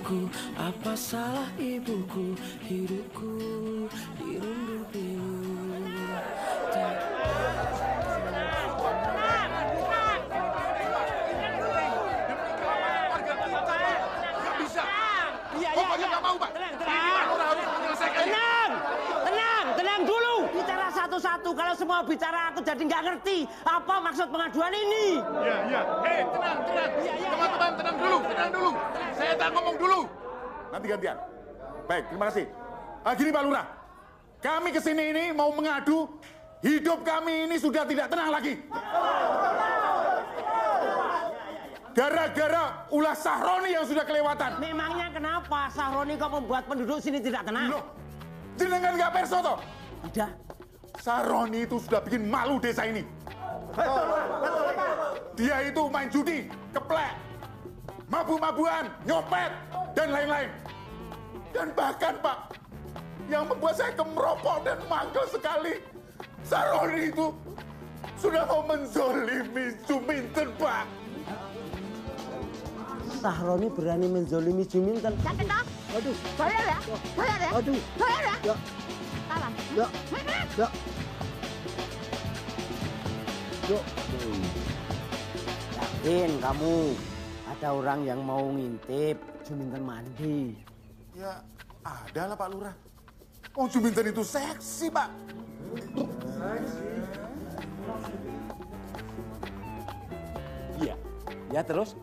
ibuku, apa salah ibuku, hidupku dirundung pilu. Pokoknya nggak mau, Pak. Harus menyelesaikannya. Tenang dulu. Bicara satu-satu. Kalau semua bicara aku jadi nggak ngerti apa maksud pengaduan ini. Iya. Tenang. Teman-teman, tenang dulu. Saya tak ngomong dulu. Nanti gantian. Baik, terima kasih. Gini Pak Lurah, kami kesini ini mau mengadu hidup kami ini sudah tidak tenang lagi. Gara-gara ulah Sahroni yang sudah kelewatan. Memangnya kenapa Sahroni kok membuat penduduk sini tidak tenang? Loh, jenengan nggak perso toh? Tidak. Sahroni itu sudah bikin malu desa ini. Betul. Dia itu main judi, keplek, mabuk-mabuan, nyopet, dan lain-lain. Dan bahkan Pak, yang membuat saya kemeropok dan mangkel sekali, Sahroni itu sudah mau menzolimi Juminten, Pak. Sahroni berani menzolimi Juminten. Sakit toh? Aduh. Bayar ya? Aduh. Bayar ya? Ya. Salah. Ya. Yakin kamu ada orang yang mau ngintip Juminten mandi? Ya, ada lah Pak Lurah. Oh, Juminten itu seksi, Pak. Iya. Ya terus?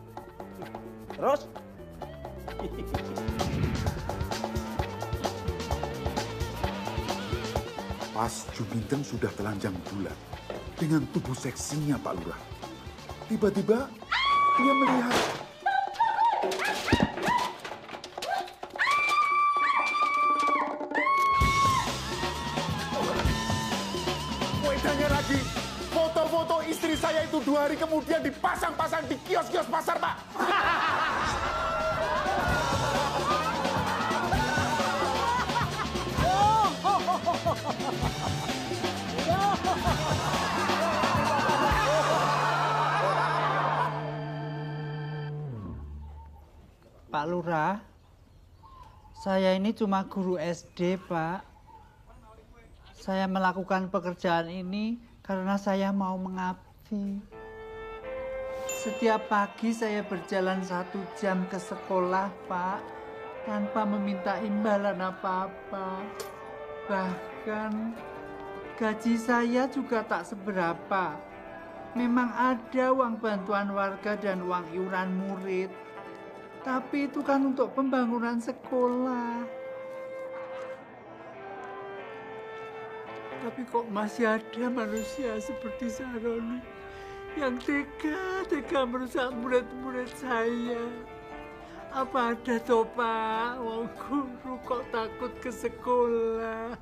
Pas Juminten sudah telanjang bulat dengan tubuh seksinya Pak Lurah. Tiba-tiba dia melihat wedangnya lagi. Foto-foto istri saya itu 2 hari kemudian dipasang-pasang di kios-kios pasar, Pak. Pak Lurah, saya ini cuma guru SD, Pak. Saya melakukan pekerjaan ini karena saya mau mengabdi. Setiap pagi saya berjalan 1 jam ke sekolah, Pak, tanpa meminta imbalan apa-apa. Bahkan gaji saya juga tak seberapa. Memang ada uang bantuan warga dan uang iuran murid. Tapi itu kan untuk pembangunan sekolah. Tapi kok masih ada manusia seperti Sahroni yang tega merusak murid-murid saya. Apa ada toh Pak, wong guru kok takut ke sekolah?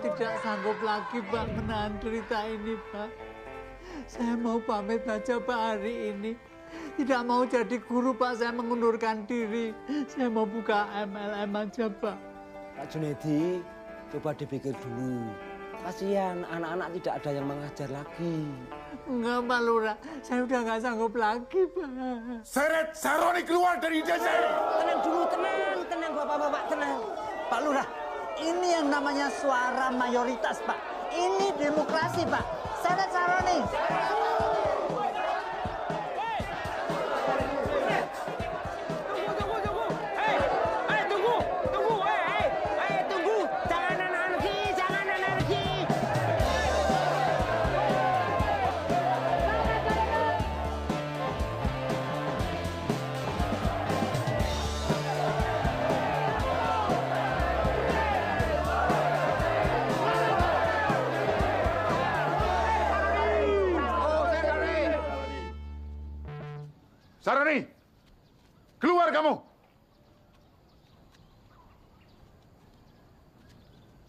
Tidak sanggup lagi Pak menahan derita ini Pak. Saya mau pamit aja Pak hari ini. Tidak mau jadi guru Pak, saya mengundurkan diri. Saya mau buka MLM aja Pak. Pak Junedi, coba dipikir dulu. Kasihan anak-anak tidak ada yang mengajar lagi. Enggak Pak Lurah, saya udah nggak sanggup lagi Pak. Seret Sahroni keluar dari desa ini. Tenang dulu, tenang Bapak-bapak, tenang. Pak Lurah, ini yang namanya suara mayoritas, Pak. Ini demokrasi, Pak. Seret Sahroni. Tunggu. Jangan anarki. Saroni, keluar kamu.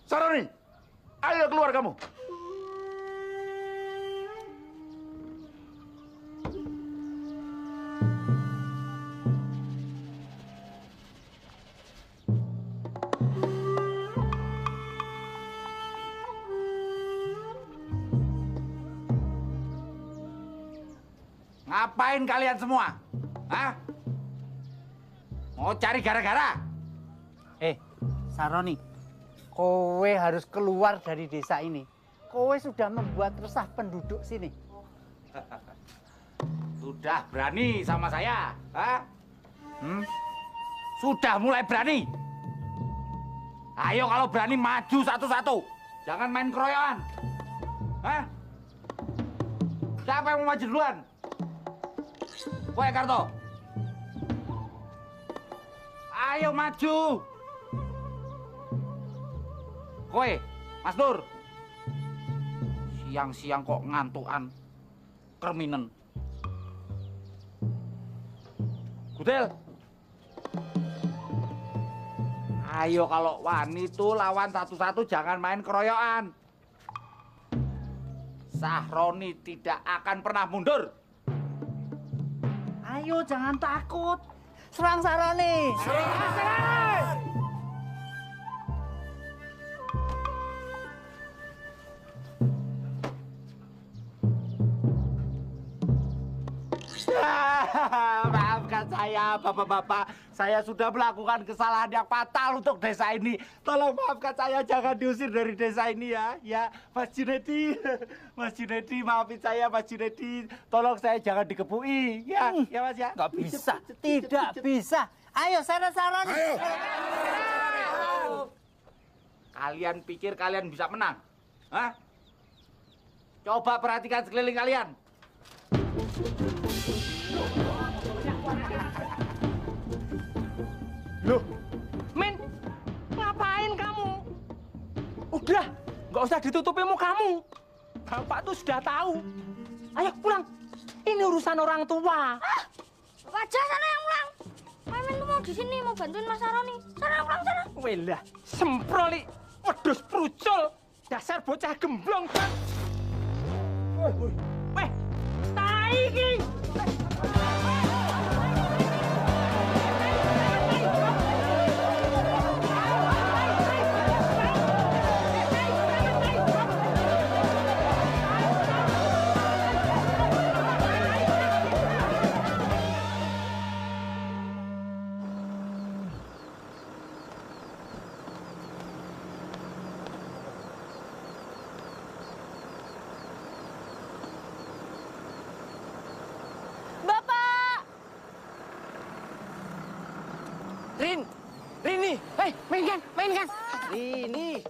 Saroni, ayo keluar kamu. Ngapain kalian semua? Hah? Mau cari gara-gara? Saroni, kowe harus keluar dari desa ini. Kowe sudah membuat resah penduduk sini. Sudah berani sama saya? Hah? Sudah mulai berani? Ayo kalau berani maju satu-satu. Jangan main keroyokan. Hah? Siapa yang mau maju duluan? Kowe Karto. Ayo maju. Kowe, Mas Nur. Siang-siang kok ngantukan. Kerminen. Gudel. Ayo kalau wani itu lawan satu-satu, jangan main keroyokan. Sahroni tidak akan pernah mundur. Ayo, jangan takut. Serang Saroni. Maafkan saya, Bapak-bapak. Saya sudah melakukan kesalahan yang fatal untuk desa ini. Tolong maafkan saya, jangan diusir dari desa ini ya. Ya, Mas Junedi. Mas Junedi, maafin saya, Mas Junedi. Tolong saya jangan dikepui. Ya, ya Mas ya. Nggak bisa, tidak bisa. Ayo, Saroni. Ayo. Kalian pikir kalian bisa menang? Hah? Coba perhatikan sekeliling kalian. Loh, Min, ngapain kamu? Udah, nggak usah ditutupi mukamu. Bapak tuh sudah tahu. Ayo pulang. Ini urusan orang tua. Wajah sana yang pulang. Min tuh mau di sini mau bantuin Mas Saroni. Sana yang pulang sana. Welah, semproli, wedus prucul, dasar bocah gemblong kan. Weh, tai iki. Rini, main kan? Rini.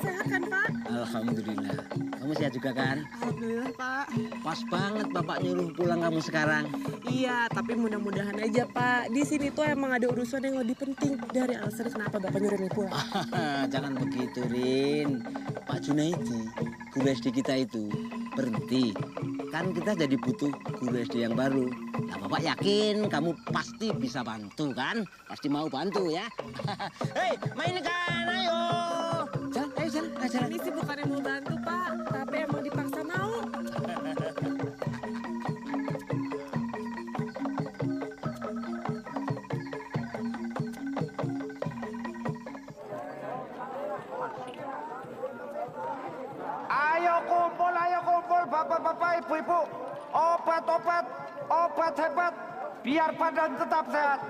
Sehat kan, Pak? Alhamdulillah. Kamu sehat juga kan? Alhamdulillah, Pak. Pas banget Bapak nyuruh pulang kamu sekarang. Iya, tapi mudah-mudahan aja, Pak. Di sini tuh emang ada urusan yang lebih penting dari alasan kenapa Bapak nyuruh Rini pulang. Jangan begitu, Rin. Pak Junaidi, guru SD kita itu berhenti. Kan kita jadi butuh guru SD yang baru. Nah, Bapak yakin kamu pasti bisa bantu kan? Pasti mau bantu ya. Hei, mainkan, ayo. Jalan. Ini sih bukannya mau bantu, Pak. Tapi emang dipaksa mau. Ayo kumpul, bapak-bapak, ibu-ibu. Obat hebat, biar badan tetap sehat.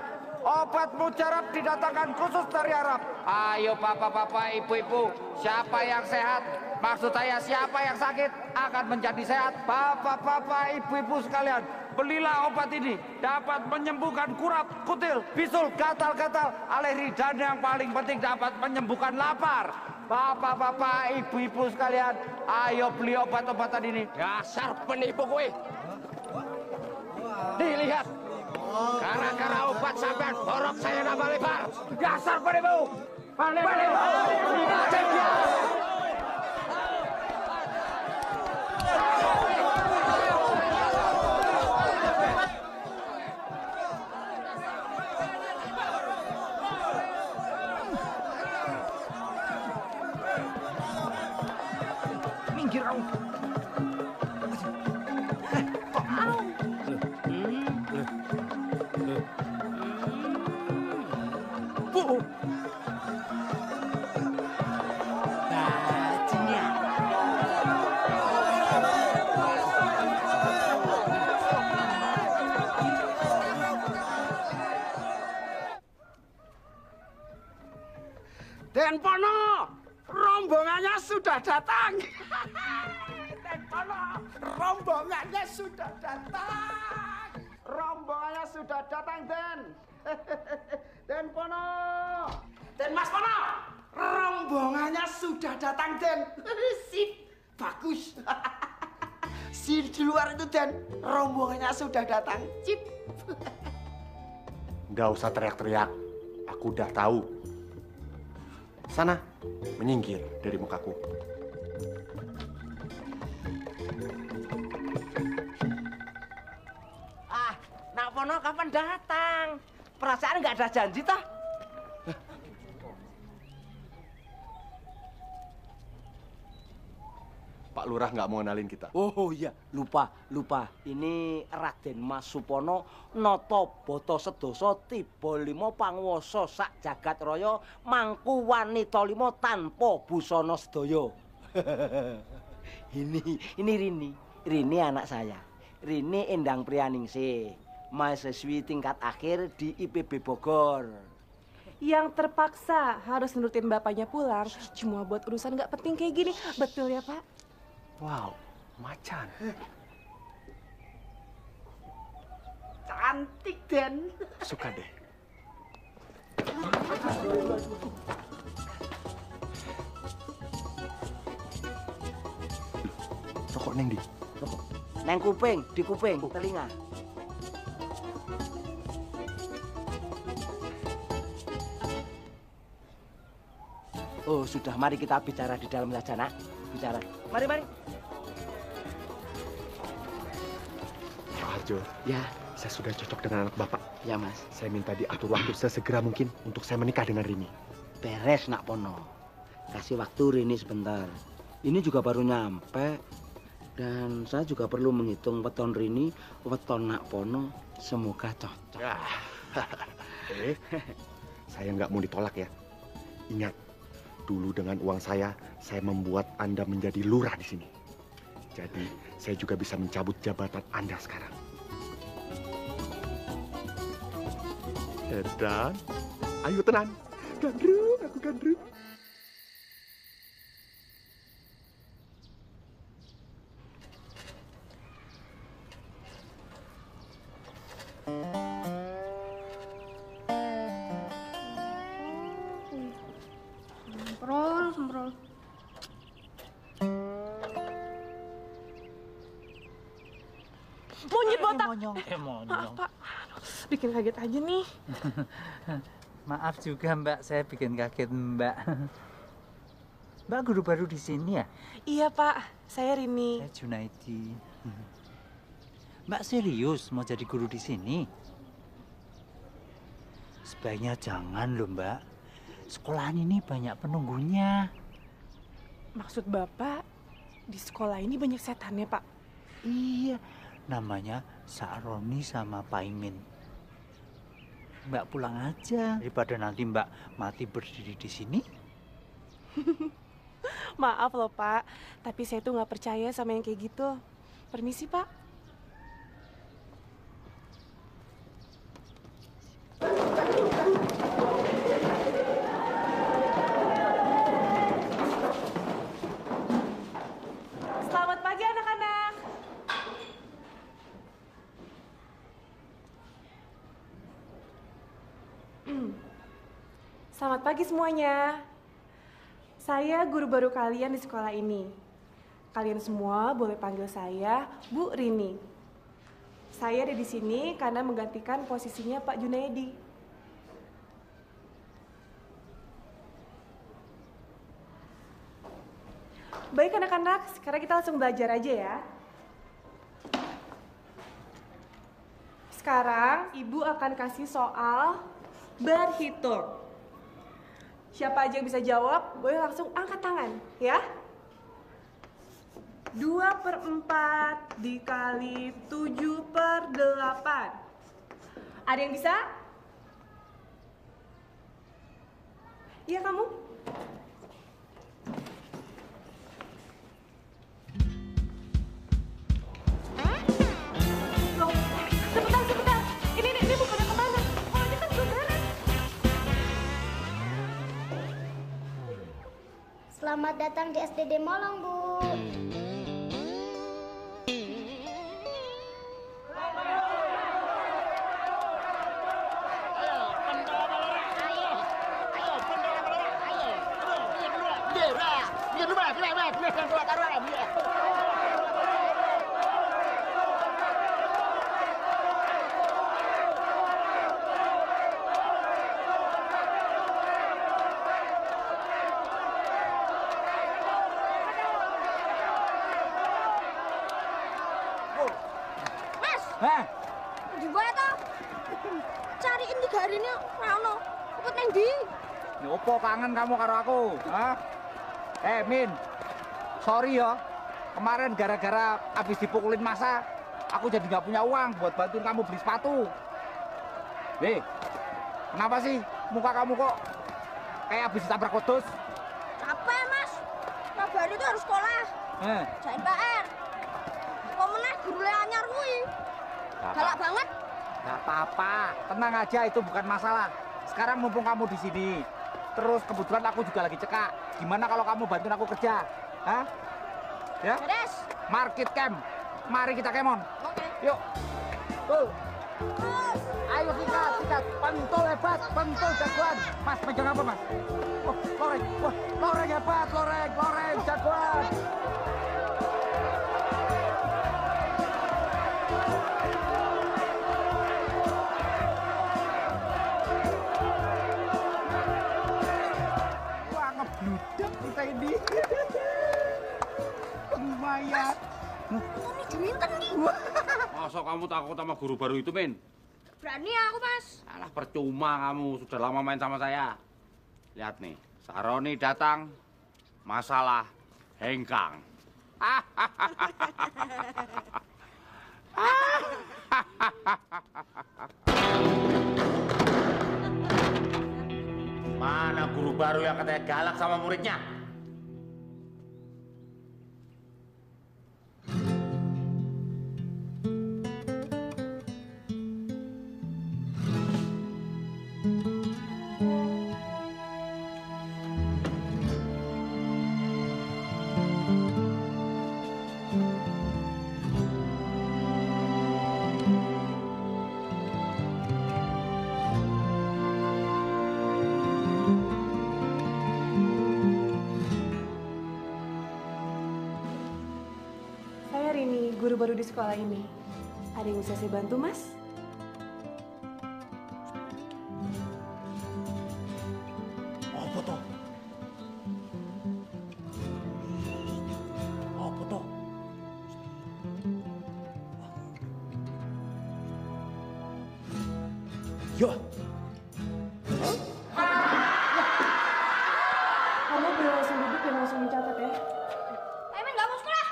Obat mujarab didatangkan khusus dari Arab. Ayo bapak-bapak, ibu-ibu, siapa yang sehat, maksud saya siapa yang sakit akan menjadi sehat. Bapak-bapak, ibu-ibu sekalian, belilah obat ini. Dapat menyembuhkan kurap, kutil, bisul, gatal-gatal, alergi, dan yang paling penting dapat menyembuhkan lapar. Bapak-bapak, ibu-ibu sekalian, ayo beli obat-obatan ini. Dasar penipu gue. Dilihat. Gara-gara obat sampean borok saya nambah lebar. Dasar penipu. Penipu. Bu. Den Pono, rombongannya sudah datang. Den Pono, rombongannya sudah datang. Rombongannya sudah datang, Den. Den Pono. Den Mas Pono, rombongannya sudah datang, Den. Sip, bagus. Si di luar itu, Den, rombongannya sudah datang. Sip. Nggak usah teriak-teriak. Aku udah tahu. Sana, menyingkir dari mukaku. Nak Pono kapan datang? Perasaan nggak ada janji, toh? Pak Lurah nggak mau kenalin kita. Oh iya, lupa. Ini Raden Mas Supono noto boto sedoso tiba limo pangwasa sak jagat raya mangku wanita limo tanpa busana sedaya. ini Rini anak saya. Rini Endang Priyaningsih, mahasiswi tingkat akhir di IPB Bogor. Yang terpaksa harus nurutin bapaknya pulang cuma buat urusan nggak penting kayak gini. Betul ya, Pak? Wow, macan. Cantik, Den. Suka deh. Rokok neng di. Rokok. Neng kuping, di kuping, telinga. Oh, sudah. Mari kita bicara di dalam saja, Nak. Bicara. Mari. Pak Harjo, Ya, saya sudah cocok dengan anak Bapak. ya Mas. Saya minta diatur waktu sesegera mungkin untuk saya menikah dengan Rini. Beres, Nak Pono. Kasih waktu Rini sebentar. Ini juga baru nyampe. Dan saya juga perlu menghitung weton Rini, weton Nak Pono. Semoga cocok. Saya nggak mau ditolak ya. Ingat, dulu dengan uang saya membuat Anda menjadi lurah di sini. Jadi, saya juga bisa mencabut jabatan Anda sekarang. Dan, ayo tenang. Gandrung, aku gandrung. Semprol. Monyet botak. Maaf, Pak. Aduh, bikin kaget aja nih. Maaf juga Mbak, saya bikin kaget Mbak. Mbak guru baru di sini ya? Iya, Pak. Saya Rini. Saya Junaidi. Mbak serius mau jadi guru di sini? Sebaiknya jangan loh Mbak. Sekolahan ini banyak penunggunya. Maksud Bapak, di sekolah ini banyak setannya, Pak? Iya, namanya Sakroni sama Paimin. Mbak pulang aja daripada nanti Mbak mati berdiri di sini. Maaf loh, Pak. Tapi saya tuh nggak percaya sama yang kayak gitu. Permisi, Pak. Selamat pagi, anak-anak. Selamat pagi semuanya. Saya guru baru kalian di sekolah ini. Kalian semua boleh panggil saya Bu Rini. Saya ada di sini karena menggantikan posisinya Pak Junaidi. Baik anak-anak, sekarang kita langsung belajar aja ya. Sekarang Ibu akan kasih soal berhitung. Siapa aja yang bisa jawab, boleh langsung angkat tangan, ya. 2/4 dikali 7/8. Ada yang bisa? Iya kamu? Loh, sebentar. Ini bukan yang kemana? Polanya kan belum beres. Selamat datang di SDD Molong, Bu. Di mana toh? Cariin 3 hari ini rano. Cepet neng di. Opo kangen kamu karo aku? Hah? Min, sorry ya. Kemarin gara-gara habis dipukulin masa, aku jadi nggak punya uang buat bantuin kamu beli sepatu. Kenapa sih muka kamu kok kayak habis ditabrak wedhus? Capek mas. Kabar itu harus sekolah. Jain PR. Kok meneh guru anyar kuwi. Galak banget. Gak apa-apa, tenang aja, itu bukan masalah. Sekarang mumpung kamu di sini, terus kebetulan aku juga lagi cekak. Gimana kalau kamu bantuin aku kerja? Hah? Ya? Beres. Market camp. Mari kita kemon. Oke. Yuk. Tuh. Ayo sikat. Pentul hebat, pentul jagoan. Mas, pegang apa, Mas? Wah, loreng. Wah, loreng hebat, loreng jagoan. Wah, ngebludak kita ini. Lumayan. Ini diminten nih. Masa kamu takut sama guru baru itu, Min? Berani aku mas. Alah, percuma kamu, sudah lama main sama saya. Lihat nih, Saroni datang, masalah hengkang. Mana guru baru yang katanya galak sama muridnya? Saya Rini, guru baru di sekolah ini. Ada yang bisa saya bantu, Mas? Apa toh? Apa toh? Yo. Kamu boleh langsung duduk dan langsung mencatat ya. Min nggak mau sekolah.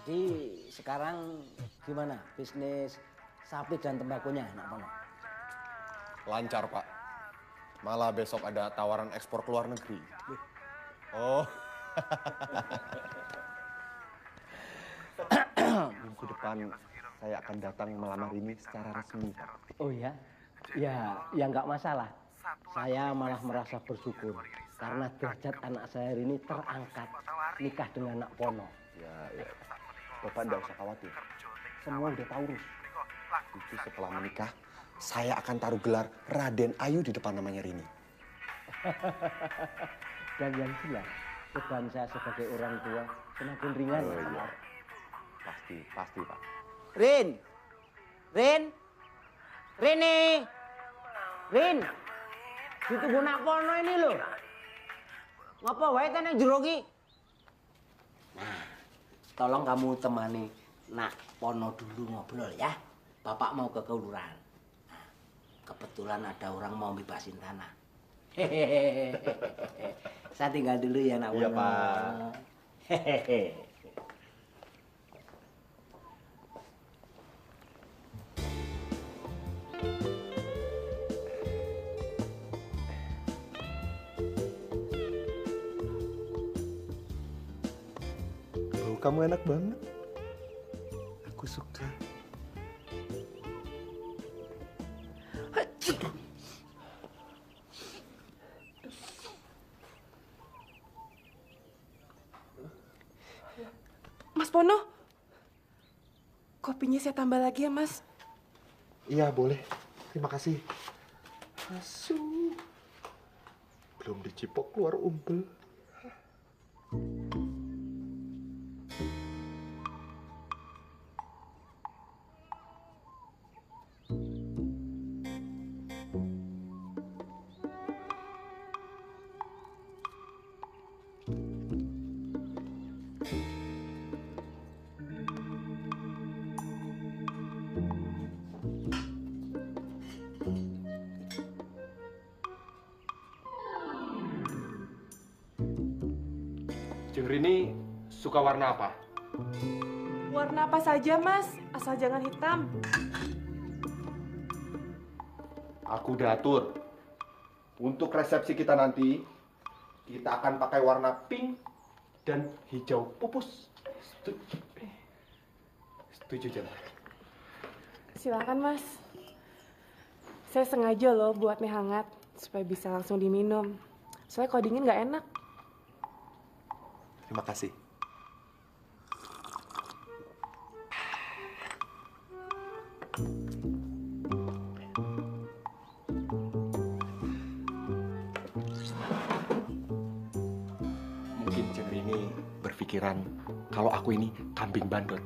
Jadi sekarang gimana bisnis sapi dan tembakunya, Nak Pono? Lancar, Pak. Malah besok ada tawaran ekspor ke luar negeri. Oh. Minggu depan saya akan datang melamar ini secara resmi, Pak. Oh ya? Ya nggak masalah. Saya malah merasa bersyukur karena derajat anak saya ini terangkat nikah dengan Nak Pono. Ya. Bapak tidak usah khawatir. Semua udah tahu, Rus. Itu setelah menikah, saya akan taruh gelar Raden Ayu di depan namanya Rini. Dan yang jelas, beban saya sebagai orang tua semakin ringan. Oh, iya. Pasti, Pak. Rin, Rin. Rini. Rin. Ditunggu nak pono ini lho. Ngapa wae ta nang jero ki? Nah, tolong kamu temani nak pono dulu ngobrol ya. Bapak mau ke kelurahan. Nah, kebetulan ada orang mau bebasin tanah. Hehehe. Saya tinggal dulu ya nak pono. Iya, Pak. Hehehe. Bau kamu enak banget. Aku suka. Mas Pono, kopinya saya tambah lagi ya, Mas. Iya, boleh. Terima kasih. Asu. Belum dicipok keluar umpel. Jeng Rini suka warna apa? Warna apa saja, Mas. Asal jangan hitam. Aku udah atur. Untuk resepsi kita nanti, kita akan pakai warna pink dan hijau pupus. Setuju, Jeng? Silakan, Mas. Saya sengaja loh buat mie hangat supaya bisa langsung diminum. Soalnya kalau dingin nggak enak. Terima kasih. Mungkin Jeng Rini berpikiran kalau aku ini kambing bandot.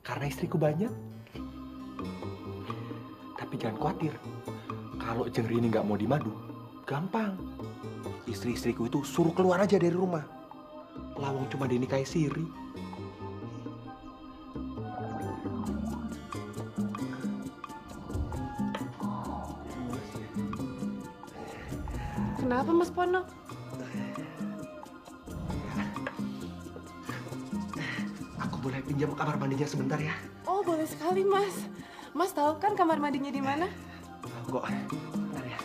Karena istriku banyak. Tapi jangan khawatir. Kalau Jeng Rini nggak mau dimadu, gampang. Istri-istriku itu suruh keluar aja dari rumah. Lawang cuma dinikahi siri. Kenapa, Mas Pono? Aku boleh pinjam kamar mandinya sebentar ya? Oh, boleh sekali, Mas. Mas tahu kan kamar mandinya di mana? Kok? Bentar ya.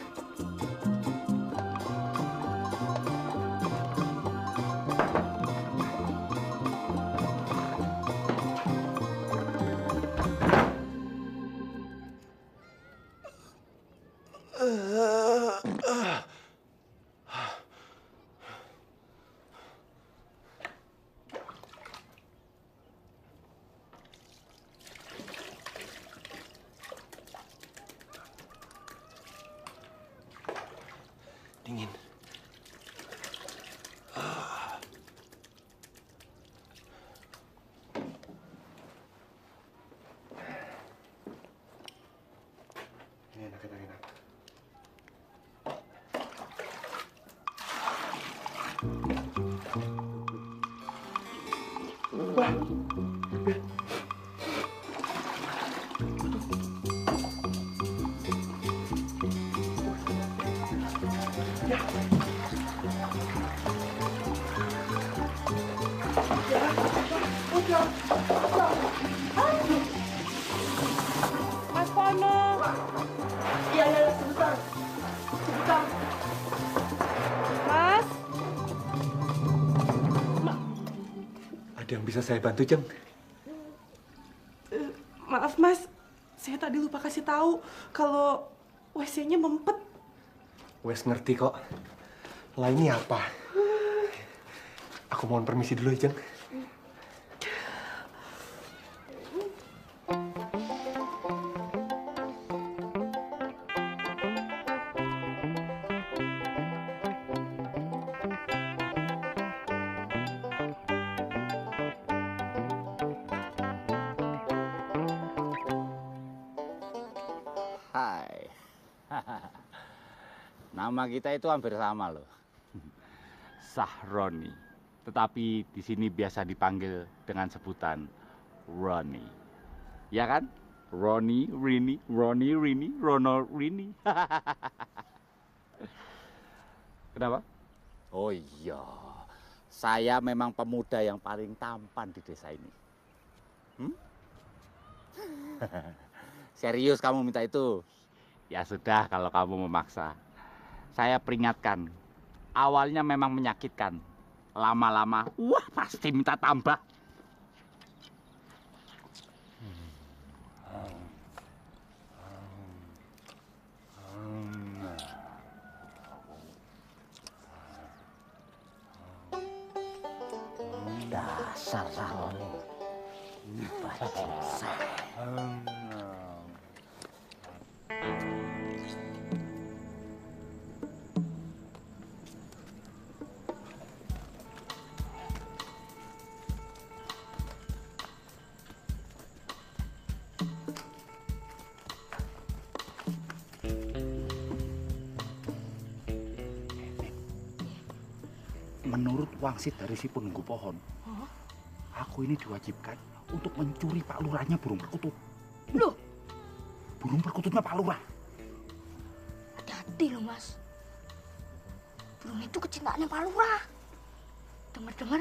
Dingin. Ini enak, enak. Wah. Mas Pono. Iya, sebentar. Sebentar. Mas. Ada yang bisa saya bantu, Jeng? Maaf, Mas. Saya tadi lupa kasih tahu kalau WC-nya mempet. Wes ngerti kok. Lah ini apa? Aku mohon permisi dulu ya, Jeng. Nama kita itu hampir sama loh. Sahroni. Tetapi di sini biasa dipanggil dengan sebutan Roni. Ya kan? Roni, Rini, Rono, Rini. Kenapa? Oh iya, saya memang pemuda yang paling tampan di desa ini. Serius kamu minta itu? Ya sudah kalau kamu memaksa. Saya peringatkan, awalnya memang menyakitkan. Lama-lama, wah pasti minta tambah. Dasar Sahroni. Menurut wangsit dari si penunggu pohon, aku ini diwajibkan untuk mencuri Pak Lurahnya burung perkutut. Loh? Burung perkututnya Pak Lurah. Hati-hati loh, Mas. Burung itu kecintaannya Pak Lurah. Dengar-dengar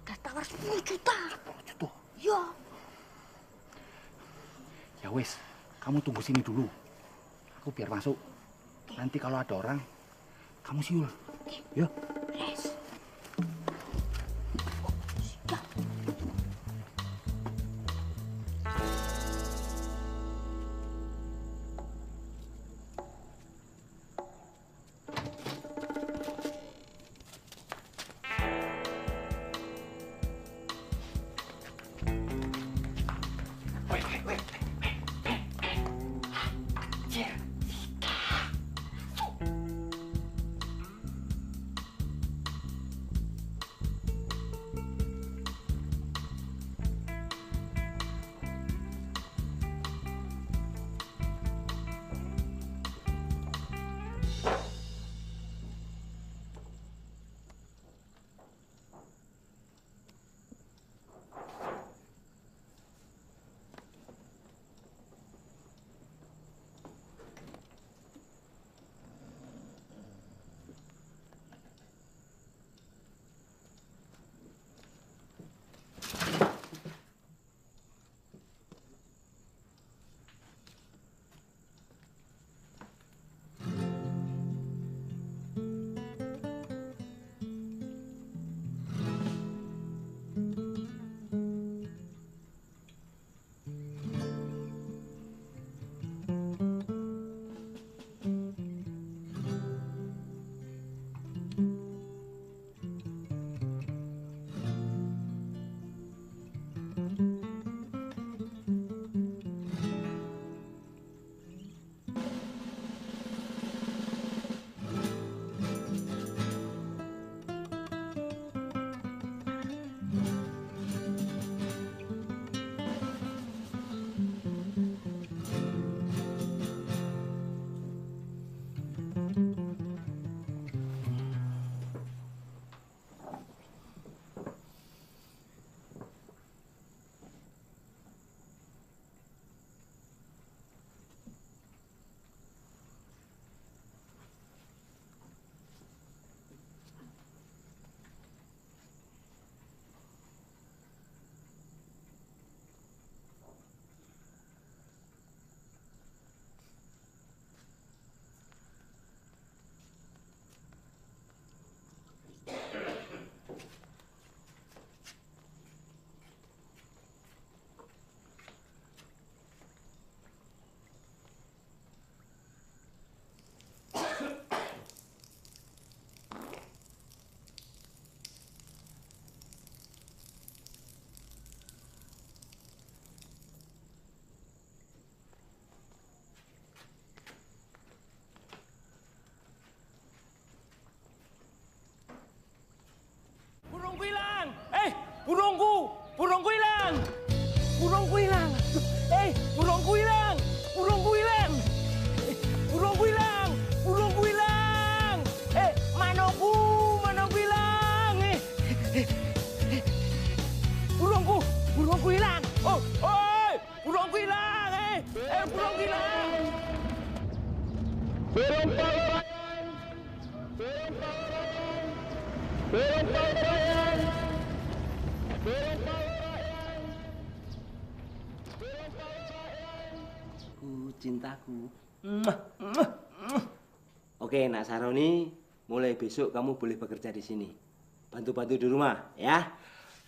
udah tawar 10 juta. 10 juta? Iya. Ya wes, kamu tunggu sini dulu. Aku biar masuk. Nanti kalau ada orang, kamu siul. Ya. Yes. Cintaku. Oke, Nak Saroni, mulai besok kamu boleh bekerja di sini. Bantu-bantu di rumah, ya.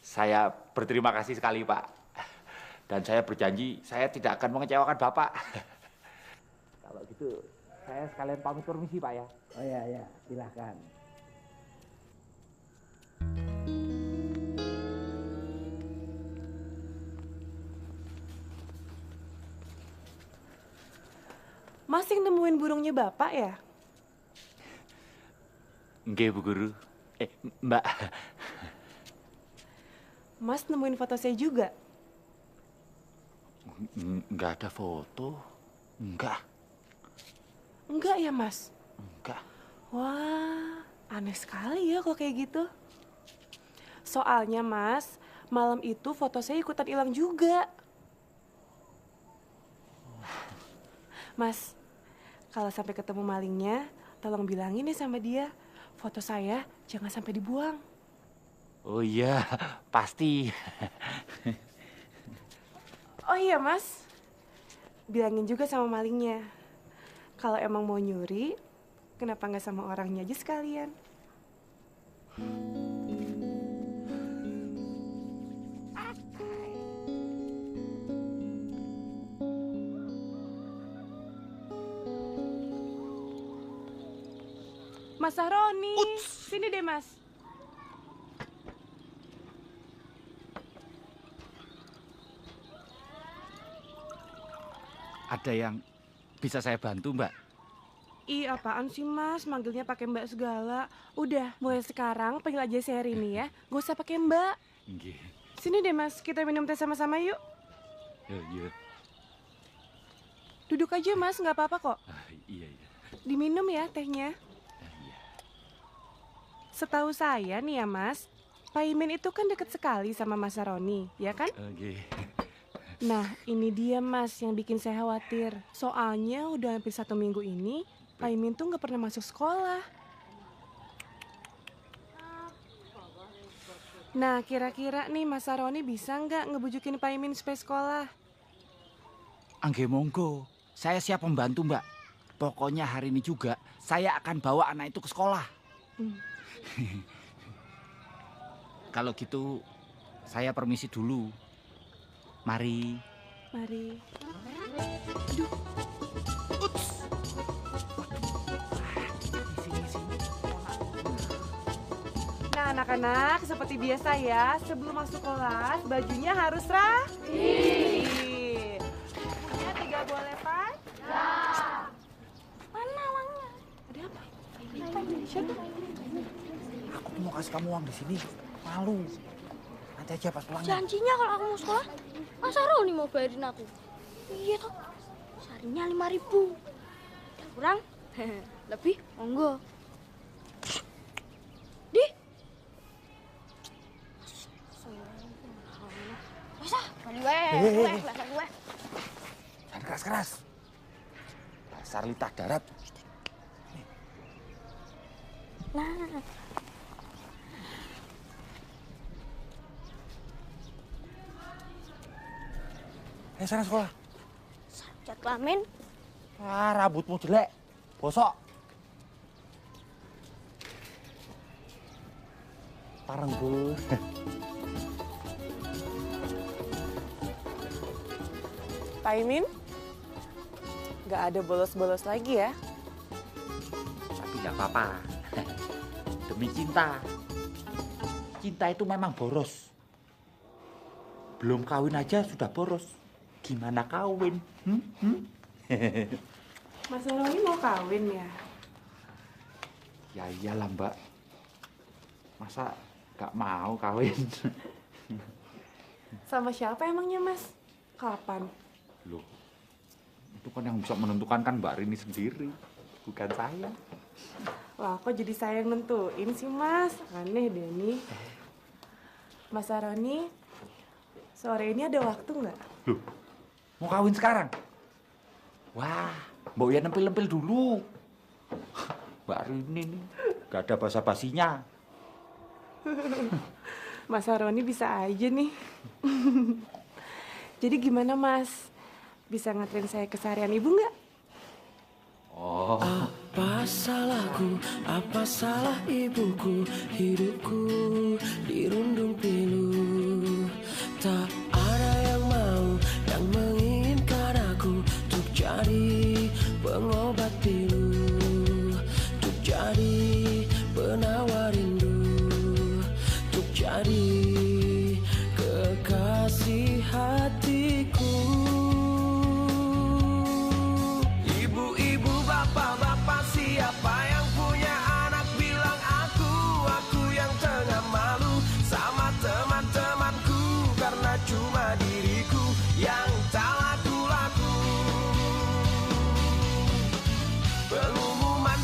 Saya berterima kasih sekali, Pak. Dan saya berjanji saya tidak akan mengecewakan Bapak. Kalau gitu, saya sekalian pamit permisi, Pak ya. Oh ya, silahkan. Mas yang nemuin burungnya Bapak ya? Nggih, Bu Guru. Mbak. Mas nemuin foto saya juga? Nggak ada foto. Enggak. Enggak ya, Mas? Enggak. Wah, aneh sekali ya kalau kayak gitu. Soalnya, Mas, malam itu foto saya ikutan hilang juga. Mas, kalau sampai ketemu malingnya, tolong bilangin ya sama dia, foto saya jangan sampai dibuang. Oh iya, pasti. Oh iya, Mas. Bilangin juga sama malingnya. Kalau emang mau nyuri, kenapa nggak sama orangnya aja sekalian? Mas Sahroni, sini deh, Mas. Ada yang bisa saya bantu, Mbak? Ih, apaan sih, Mas? Manggilnya pakai Mbak segala. Udah, mulai sekarang panggil aja saya Rini ya. Gak usah pakai Mbak. Nggih. Sini deh, Mas. Kita minum teh sama-sama yuk. Iya. Duduk aja, Mas. Nggak apa-apa kok. Iya. Diminum ya tehnya. Setahu saya nih ya, Mas, Pak Imin itu kan deket sekali sama Mas Sahroni, ya kan? Oke. Nah, ini dia, Mas, yang bikin saya khawatir. Soalnya udah hampir 1 minggu ini, Pak Imin tuh nggak pernah masuk sekolah. Nah, kira-kira nih Mas Sahroni bisa nggak ngebujukin Pak Imin supaya sekolah? Angge monggo, saya siap membantu, Mbak. Pokoknya hari ini juga saya akan bawa anak itu ke sekolah. Kalau gitu, saya permisi dulu. Mari. Mari. Aduh. Nah, anak-anak, seperti biasa ya, sebelum masuk kelas, bajunya harus rapi. Uangnya 3 boleh, Pak? Ya. Mana uangnya? Ada apa? Siapa? Aku mau kasih kamu uang di sini. Malu. Nanti aja pas pulangnya. Janjinya kalau aku mau sekolah, Mas Sahroni mau bayarin aku. Iya toh, seharinya 5.000. Udah kurang, lebih monggo. Di. Masa, balik gue, Jangan keras-keras. Dasar litah darat. Nah. Sana sekolah. Cat kelamin. Rambutmu jelek. Bosok. Pareng, Bu. Pak Imin, nggak ada bolos-bolos lagi ya? Tapi nggak apa-apa. Demi cinta. Cinta itu memang boros. Belum kawin aja sudah boros. Gimana kawin? Mas Sahroni mau kawin ya? Ya iyalah, Mbak. Masa nggak mau kawin? Sama siapa emangnya, Mas? Kapan? Loh, itu kan yang bisa menentukan kan Mbak Rini sendiri, bukan saya. Wah, kok jadi saya yang nentuin sih, Mas? Aneh deh nih. Mas Sahroni, sore ini ada waktu nggak? Loh, mau kawin sekarang? Wah, Mbak Uya nempel-nempel dulu. Mbak Rini nih, gak ada basa-basinya. Mas Roni bisa aja nih. Jadi gimana Mas? Bisa nganterin saya ke seharian Ibu nggak? Oh. Apa salahku, apa salah ibuku, hidupku dirundung pilu. Tak ada yang mau, yang menginginkan aku untuk jadi pengobat pilu, untuk jadi penawar rindu, untuk jadi kekasih hatiku. Ibu-ibu, bapak-bapak, siapa yang punya anak bilang aku yang tengah malu sama teman-temanku, karena cuma diriku yang tak laku-laku.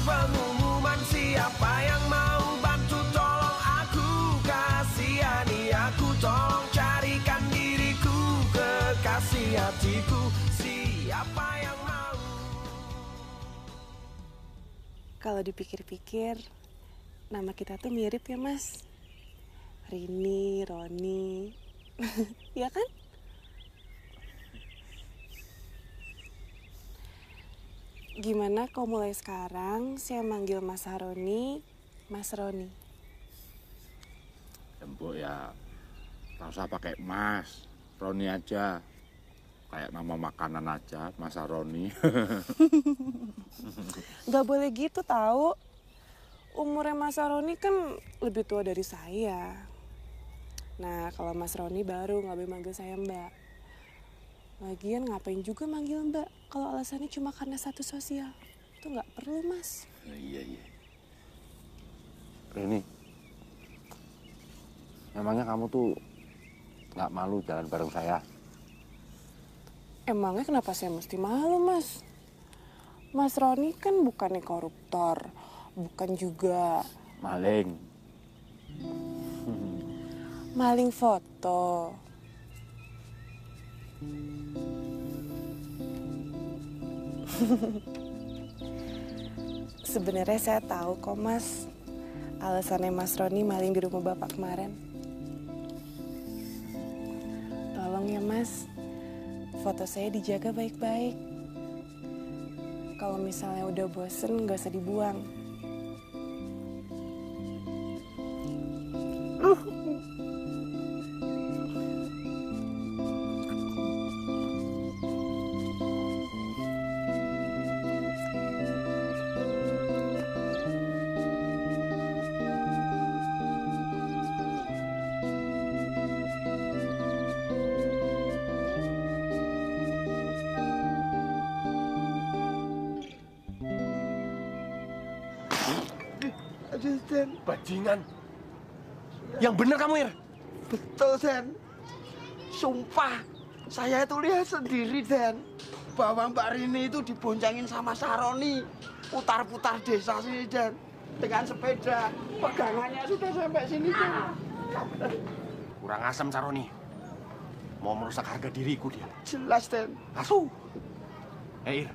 Pengumuman, siapa yang mau bantu tolong aku, kasihani aku, tolong carikan diriku kekasih hatiku, siapa yang mau. Kalau dipikir-pikir, nama kita tuh mirip ya Mas. Rini, Roni, ya kan? Gimana kalau mulai sekarang saya manggil Mas Roni, Mas Roni? Empuk ya, tak usah pakai Mas, Roni aja. Kayak nama makanan aja, Mas Roni. Gak boleh gitu tahu. Umurnya Mas Roni kan lebih tua dari saya. Nah, kalau Mas Roni baru nggak boleh manggil saya Mbak. Lagian ngapain juga manggil Mbak kalau alasannya cuma karena status sosial. Itu nggak perlu, Mas. Iya. Rini, memangnya kamu tuh nggak malu jalan bareng saya? Emangnya kenapa saya mesti malu, Mas? Mas Roni kan bukannya koruptor, bukan juga maling. Maling foto. Sebenarnya saya tahu kok, Mas. Alasannya Mas Roni maling di rumah Bapak kemarin. Tolong ya, Mas. Foto saya dijaga baik-baik. Kalau misalnya udah bosen, gak usah dibuang. Aduh, Den. Bajingan. Yang bener kamu, Ir? Betul, Den. Sumpah, saya itu lihat sendiri, Den. Bahwa Mbak Rini itu diboncengin sama Saroni. Putar-putar desa sini, Den. Dengan sepeda. Pegangannya sudah sampai sini, Den. Kurang asam, Saroni. Mau merusak harga diriku dia. Jelas, Den. Asu. Ir.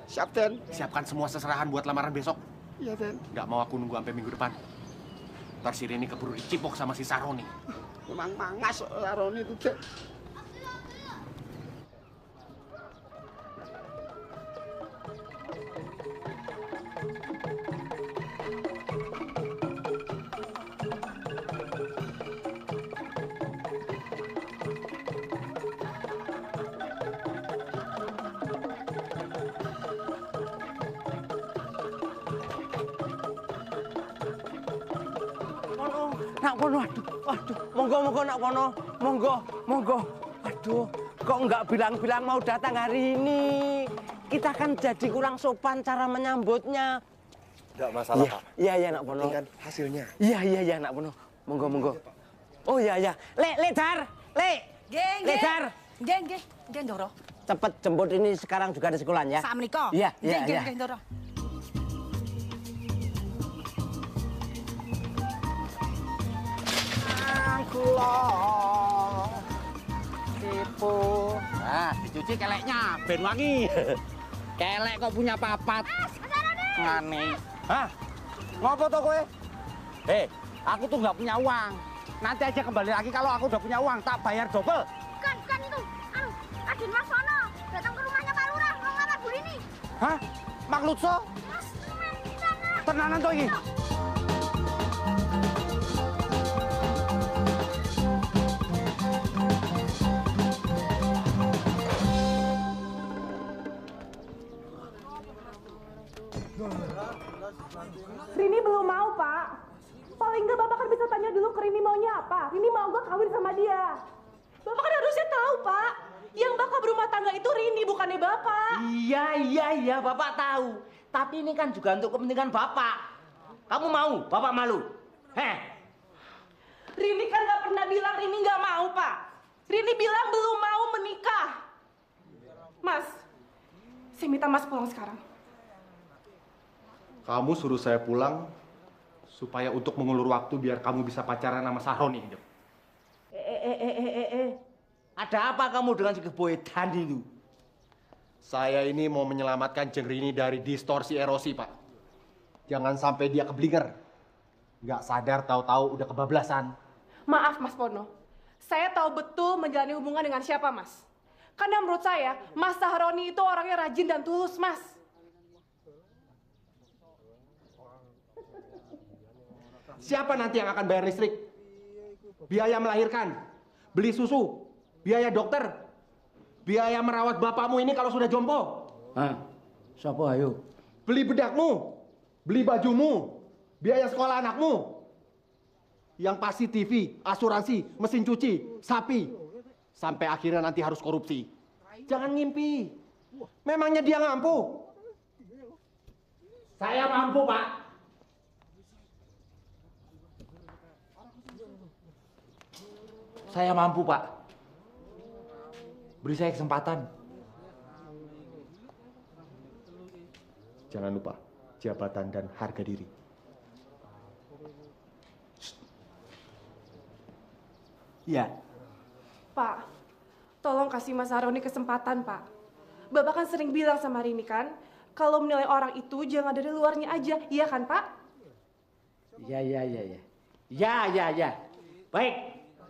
Siap, Den. Siapkan semua seserahan buat lamaran besok. Iya, Den. Nggak mau aku nunggu sampai minggu depan. Ntar si Rini keburu dicipok sama si Saroni. Memang mangas Saroni itu, Den. Nak kono, waduh, monggo nak kono, monggo. Aduh, kok nggak bilang-bilang mau datang hari ini? Kita kan jadi kurang sopan cara menyambutnya. Nggak masalah, Pak. Iya, nak kono. Ini kan hasilnya. Iya, nak kono. Monggo. Oh iya. Le, Dar. Geng. Geng, Doro. Cepet jemput ini sekarang juga di sekolah ya. Sakmenika. Iya. Geng, Doro. Tipu. Nah, dicuci keleknya, ben wangi. Kelek kok punya papat. Aneh. Hah? Ngopo to kowe? Aku tuh nggak punya uang. Nanti aja kembali lagi kalau aku udah punya uang, tak bayar double. Bukan itu. Raden Mas Sono datang ke rumahnya Pak Lurah mau ngelamar Bu Rini. Hah? Maklutso? Mas, teman di sana. Tenanan tuh ini. Rini belum mau, Pak. Paling nggak Bapak kan bisa tanya dulu ke Rini maunya apa. Rini mau nggak kawin sama dia. Bapak kan harusnya tahu, Pak. Yang bakal berumah tangga itu Rini, bukannya Bapak. Iya, Bapak tahu. Tapi ini kan juga untuk kepentingan Bapak. Kamu mau, Bapak malu. Rini kan nggak pernah bilang Rini nggak mau, Pak. Rini bilang belum mau menikah. Mas, saya minta Mas pulang sekarang. Kamu suruh saya pulang supaya untuk mengulur waktu biar kamu bisa pacaran sama Sahroni. Ada apa kamu dengan si keboedan itu? Saya ini mau menyelamatkan Jeng Rini dari distorsi erosi, Pak. Jangan sampai dia keblinger. Nggak sadar tahu-tahu udah kebablasan. Maaf, Mas Pono. Saya tahu betul menjalani hubungan dengan siapa, Mas. Karena menurut saya, Mas Sahroni itu orangnya rajin dan tulus, Mas. Siapa nanti yang akan bayar listrik? Biaya melahirkan, beli susu, biaya dokter, biaya merawat bapakmu ini kalau sudah jompo. Siapa ayo? Beli bedakmu, beli bajumu, biaya sekolah anakmu. Yang pasti TV, asuransi, mesin cuci, sapi. Sampai akhirnya nanti harus korupsi. Jangan ngimpi. Memangnya dia mampu? Saya mampu, Pak. Saya mampu, Pak. Beri saya kesempatan. Jangan lupa, jabatan dan harga diri. Iya. Pak, tolong kasih Mas Sahroni kesempatan, Pak. Bapak kan sering bilang sama Rini kan, kalau menilai orang itu jangan dari luarnya aja, iya kan, Pak? Ya.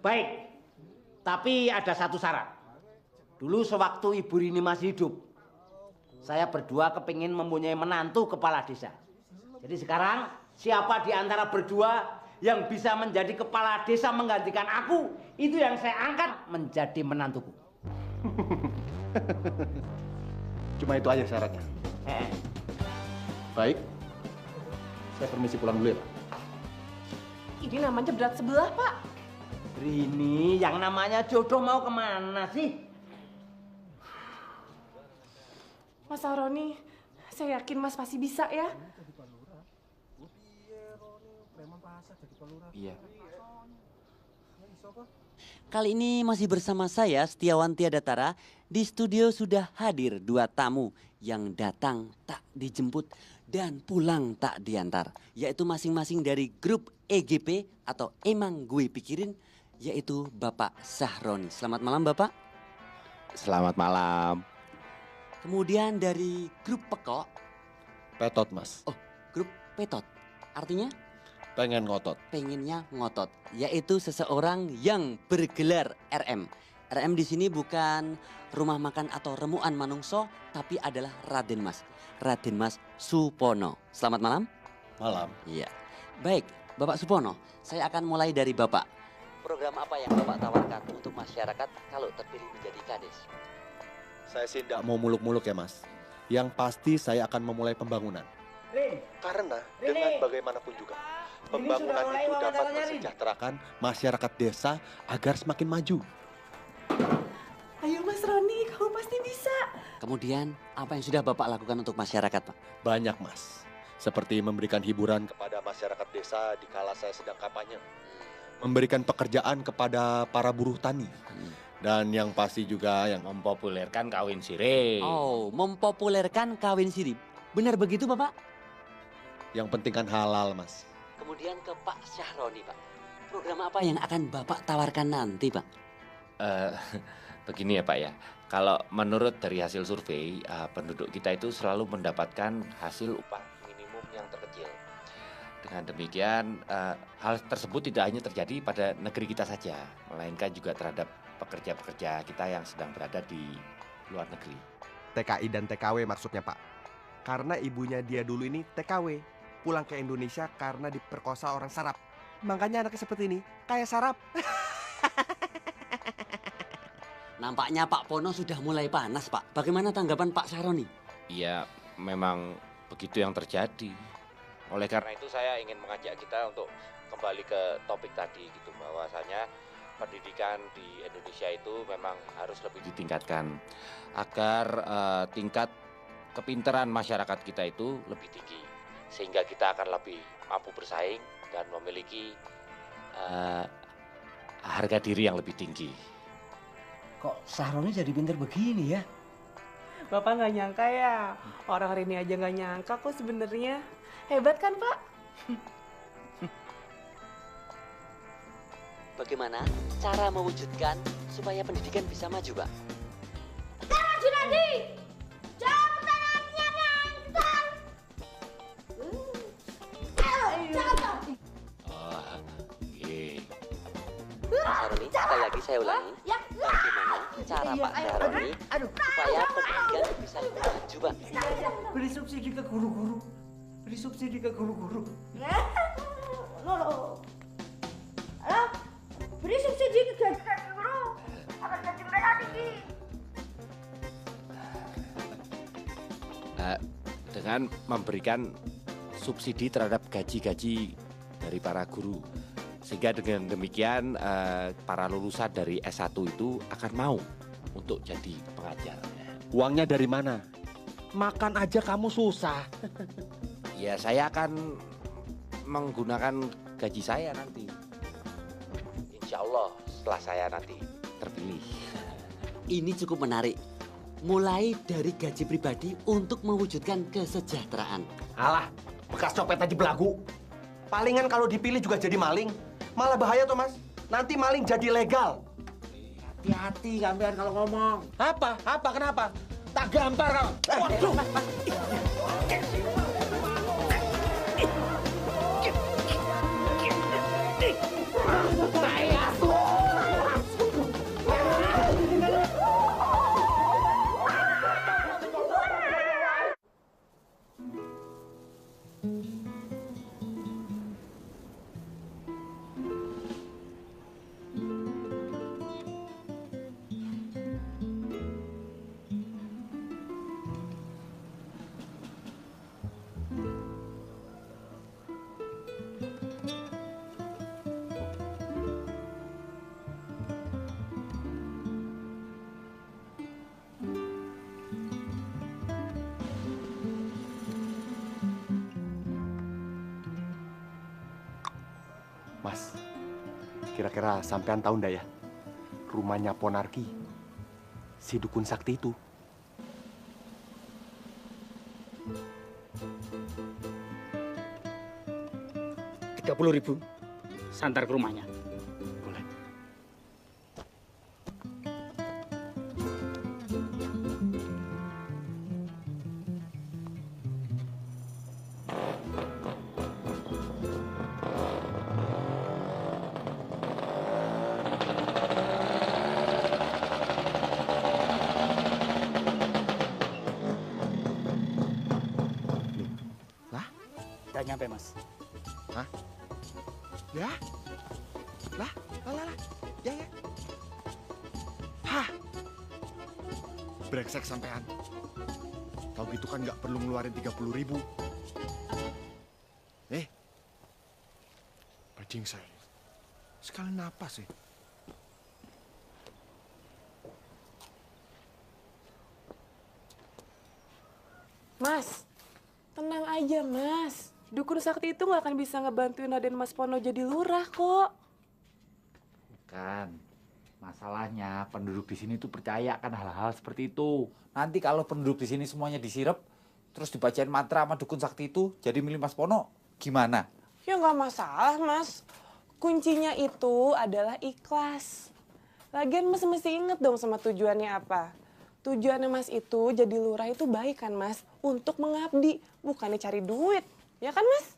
Baik. Tapi ada satu syarat. Dulu sewaktu Ibu Rini masih hidup, saya berdua kepingin mempunyai menantu kepala desa. Jadi sekarang siapa di antara berdua yang bisa menjadi kepala desa menggantikan aku, itu yang saya angkat menjadi menantuku. Cuma itu aja syaratnya. Baik. Saya permisi pulang dulu ya, Pak. Ini namanya berat sebelah, Pak. Rini, yang namanya jodoh mau kemana sih? Mas Sahroni, saya yakin Mas pasti bisa ya. Iya. Kali ini masih bersama saya, Setiawan Tiadatara. Di studio sudah hadir 2 tamu yang datang tak dijemput dan pulang tak diantar. Yaitu masing-masing dari grup EGP atau Emang Gue Pikirin, yaitu Bapak Sahroni. Selamat malam, Bapak. Selamat malam. Kemudian dari grup Pekok. Petot, Mas. Oh, grup Petot. Artinya? Pengen ngotot. Pengennya ngotot. Yaitu seseorang yang bergelar RM. RM di sini bukan rumah makan atau remuan manungso, tapi adalah Raden Mas. Raden Mas Supono. Selamat malam. Malam. Iya. Baik, Bapak Supono, saya akan mulai dari Bapak. Program apa yang Bapak tawarkan untuk masyarakat kalau terpilih menjadi Kades? Saya sih tidak mau muluk-muluk ya, Mas. Yang pasti saya akan memulai pembangunan. Karena dengan bagaimanapun juga, pembangunan itu dapat mensejahterakan masyarakat desa agar semakin maju. Ayo Mas Roni, kamu pasti bisa. Kemudian apa yang sudah Bapak lakukan untuk masyarakat, Pak? Banyak, Mas. Seperti memberikan hiburan kepada masyarakat desa di kala saya sedang kampanye. Memberikan pekerjaan kepada para buruh tani. Dan yang pasti juga yang mempopulerkan kawin sirih. Oh, mempopulerkan kawin sirih. Benar begitu, Bapak? Yang penting kan halal, Mas. Kemudian ke Pak Sahroni, Pak. Program apa yang akan Bapak tawarkan nanti, Pak? Begini ya, Pak ya. Kalau menurut dari hasil survei, penduduk kita itu selalu mendapatkan hasil upah minimum yang terkecil. Dengan demikian, hal tersebut tidak hanya terjadi pada negeri kita saja, melainkan juga terhadap pekerja-pekerja kita yang sedang berada di luar negeri. TKI dan TKW maksudnya, Pak. Karena ibunya dia dulu ini TKW, pulang ke Indonesia karena diperkosa orang Sarap. Makanya anaknya seperti ini, kayak Sarap. Nampaknya Pak Pono sudah mulai panas, Pak. Bagaimana tanggapan Pak Saroni? Iya, memang begitu yang terjadi. Oleh karena itu saya ingin mengajak kita untuk kembali ke topik tadi gitu, bahwasanya pendidikan di Indonesia itu memang harus lebih ditingkatkan agar tingkat kepintaran masyarakat kita itu lebih tinggi, sehingga kita akan lebih mampu bersaing dan memiliki harga diri yang lebih tinggi. Kok Saroni jadi pinter begini ya? Bapak nggak nyangka ya? Orang Rini aja nggak nyangka kok sebenarnya. Hebat kan, Pak? Bagaimana cara mewujudkan supaya pendidikan bisa maju, Pak? Kita maju nanti! Jawab pertanyaannya nyantar! Ayo, jawab! Pak Saroni, sekali lagi saya ulangi. Bagaimana cara Pak Saroni supaya pendidikan bisa lebih maju, Pak? Beri subsidi ke guru-guru. Beri subsidi ke guru-guru. Loh. Alah, beri subsidi ke gaji guru. Agar gaji mereka tinggi. Dengan memberikan subsidi terhadap gaji-gaji dari para guru. Sehingga dengan demikian para lulusan dari S1 itu akan mau untuk jadi pengajar. Uangnya dari mana? Makan aja kamu susah. Ya saya akan menggunakan gaji saya nanti. Insya Allah setelah saya nanti terpilih. Ini cukup menarik. Mulai dari gaji pribadi untuk mewujudkan kesejahteraan. Alah, bekas copet aja belagu. Palingan kalau dipilih juga jadi maling. Malah bahaya tuh, Mas. Nanti maling jadi legal. Hati-hati kalian kalau ngomong. Apa? Kenapa? Tak gampar kau. Waduh. Mas, kira-kira sampean tahu ndak ya? Rumahnya Ponarki, si dukun sakti itu. Rp30.000 santar ke rumahnya. Boleh. Udah nyampe, Mas. Hah? Ya? Lah. Ya. Hah? Brengsek sampean. Tahu gitu kan nggak perlu ngeluarin 30.000. Bajing saya. Sekali napas sih. Mas, tenang aja, Mas. Dukun sakti itu nggak akan bisa ngebantuin Raden Mas Pono jadi lurah kok. Bukan. Masalahnya penduduk di sini tuh percaya kan hal-hal seperti itu. Nanti kalau penduduk di sini semuanya disirep, terus dibacain mantra sama dukun sakti itu jadi milih Mas Pono, gimana? Ya nggak masalah, Mas. Kuncinya itu adalah ikhlas. Lagian Mas mesti inget dong sama tujuannya apa. Tujuannya Mas itu jadi lurah itu baik kan, Mas? Untuk mengabdi, bukannya cari duit. Ya kan, Mas?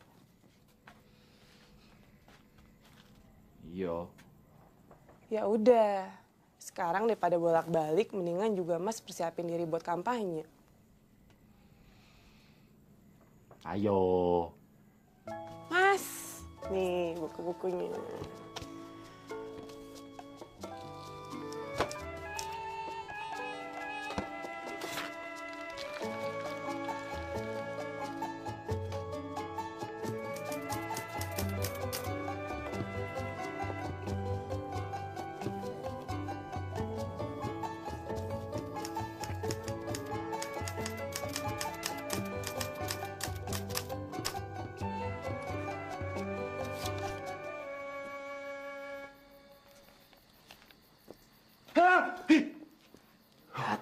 Iya. Ya udah, sekarang daripada bolak-balik, mendingan juga Mas persiapin diri buat kampanye. Ayo. Mas, nih buku-bukunya.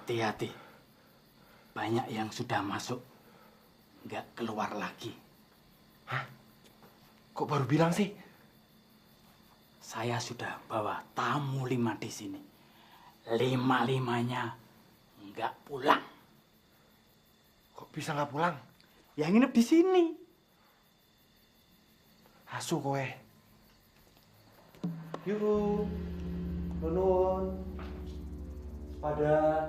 Hati-hati. Banyak yang sudah masuk, nggak keluar lagi. Hah? Kok baru bilang sih? Saya sudah bawa tamu 5 di sini. 5-5-nya nggak pulang. Kok bisa nggak pulang? Yang nginep di sini. Asu kowe. Yuk, Nunun, pada.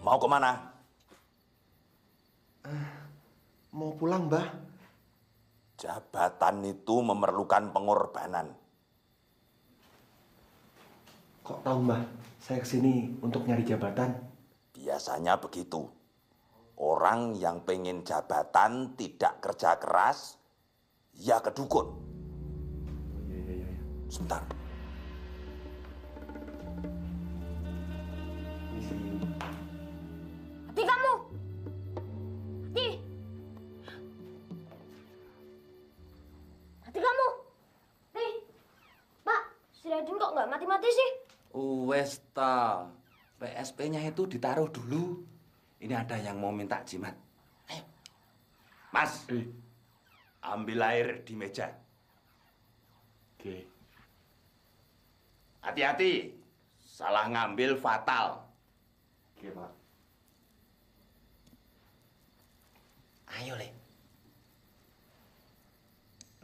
Mau kemana? Mau pulang, Mbah. Jabatan itu memerlukan pengorbanan. Kok tahu, Mbah? Saya kesini untuk nyari jabatan. Biasanya begitu. Orang yang pengen jabatan tidak kerja keras, ya ke dukun. Iya. Sebentar. Hati kamu! Hati! Hati kamu! Nih, Pak, si Raden kok nggak mati-mati sih? Wes ta, PSP-nya itu ditaruh dulu. Ini ada yang mau minta jimat. Ayo. Mas, ambil air di meja. Oke. Hati-hati, salah ngambil fatal. Oke, Pak. Ayo, Le.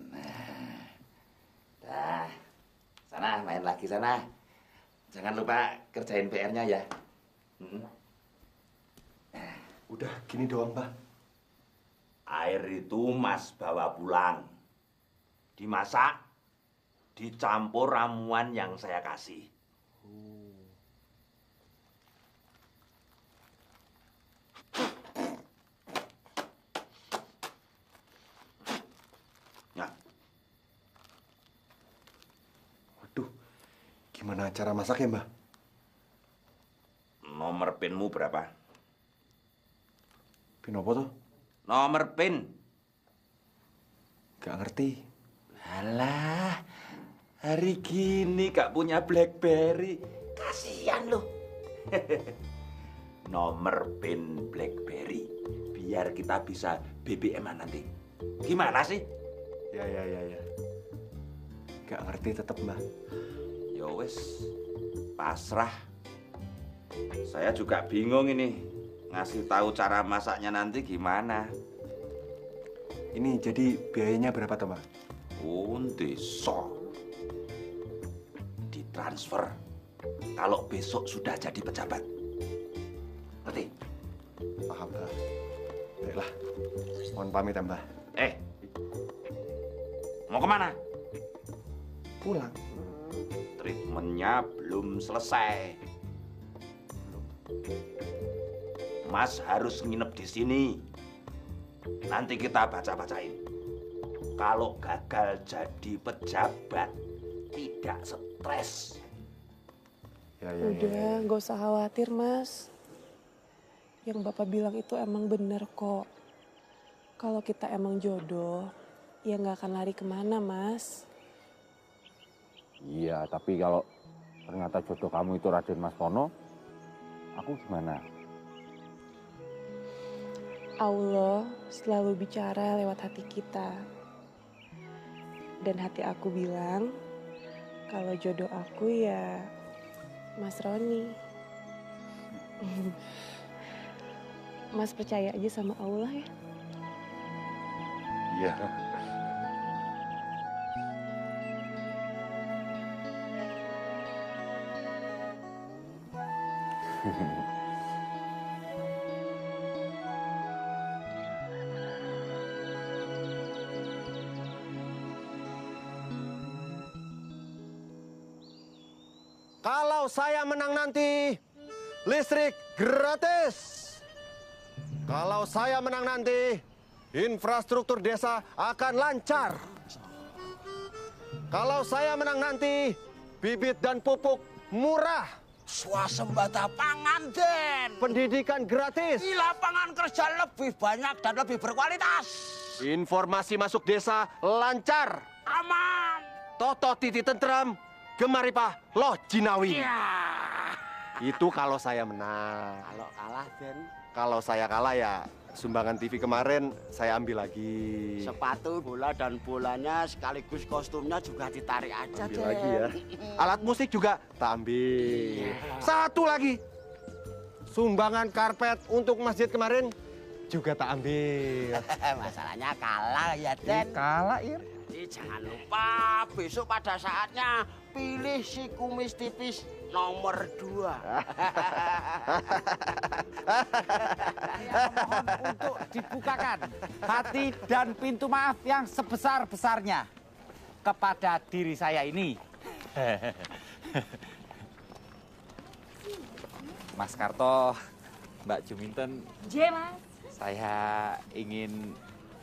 Nah, dah. Sana, main lagi sana. Jangan lupa kerjain PR-nya ya. Udah, gini doang, Pak. Air itu Mas bawa pulang. Dimasak, dicampur ramuan yang saya kasih. Nah. Waduh, gimana cara masaknya, Mbah? Nomor pinmu berapa? Pin apa tuh? Nomor pin. Gak ngerti. Alah, hari gini gak punya BlackBerry. Kasihan loh. Nomor pin BlackBerry. Biar kita bisa BBM-an nanti. Gimana sih? Ya. Gak ngerti tetep, Mbah. Ya wes, pasrah. Saya juga bingung ini. Ngasih tahu cara masaknya nanti gimana. Ini jadi biayanya berapa tuh, Mbak? Desa. Ditransfer. Kalau besok sudah jadi pejabat. Ngerti? Paham, Mbak. Baiklah, mohon pamit ya, Mbah. Mau kemana? Pulang. Treatmentnya belum selesai. Mas harus nginep di sini. Nanti kita baca-bacain. Kalau gagal jadi pejabat, tidak stres. Udah, nggak usah khawatir, Mas. Yang Bapak bilang itu emang bener kok. Kalau kita emang jodoh, ya nggak akan lari kemana, Mas. Iya, tapi kalau ternyata jodoh kamu itu Raden Mas Tono, aku gimana? Allah selalu bicara lewat hati kita. Dan hati aku bilang, kalau jodoh aku ya Mas Roni. Mas percaya aja sama Allah ya. Iya. Kalau saya menang nanti, listrik gratis. Kalau saya menang nanti, infrastruktur desa akan lancar. Kalau saya menang nanti, bibit dan pupuk murah. Swasembada pangan, Den. Pendidikan gratis. Lapangan kerja lebih banyak dan lebih berkualitas. Informasi masuk desa lancar. Aman. Toto titi tentram, gemaripah loh jinawi. Ya. Itu kalau saya menang. Kalau kalah, Den. Kalau saya kalah ya sumbangan TV kemarin saya ambil lagi. Sepatu, bola, dan bolanya sekaligus kostumnya juga ditarik aja, Ambil Den. lagi ya. Alat musik juga tak ambil. Satu lagi. Sumbangan karpet untuk masjid kemarin juga tak ambil. Masalahnya kalah ya, Den. Kalah, Ir. Jangan lupa besok pada saatnya pilih si kumis tipis nomor 2. Mohon untuk dibukakan hati dan pintu maaf yang sebesar-besarnya kepada diri saya ini. Mas Karto, Mbak Juminten, Mas. saya ingin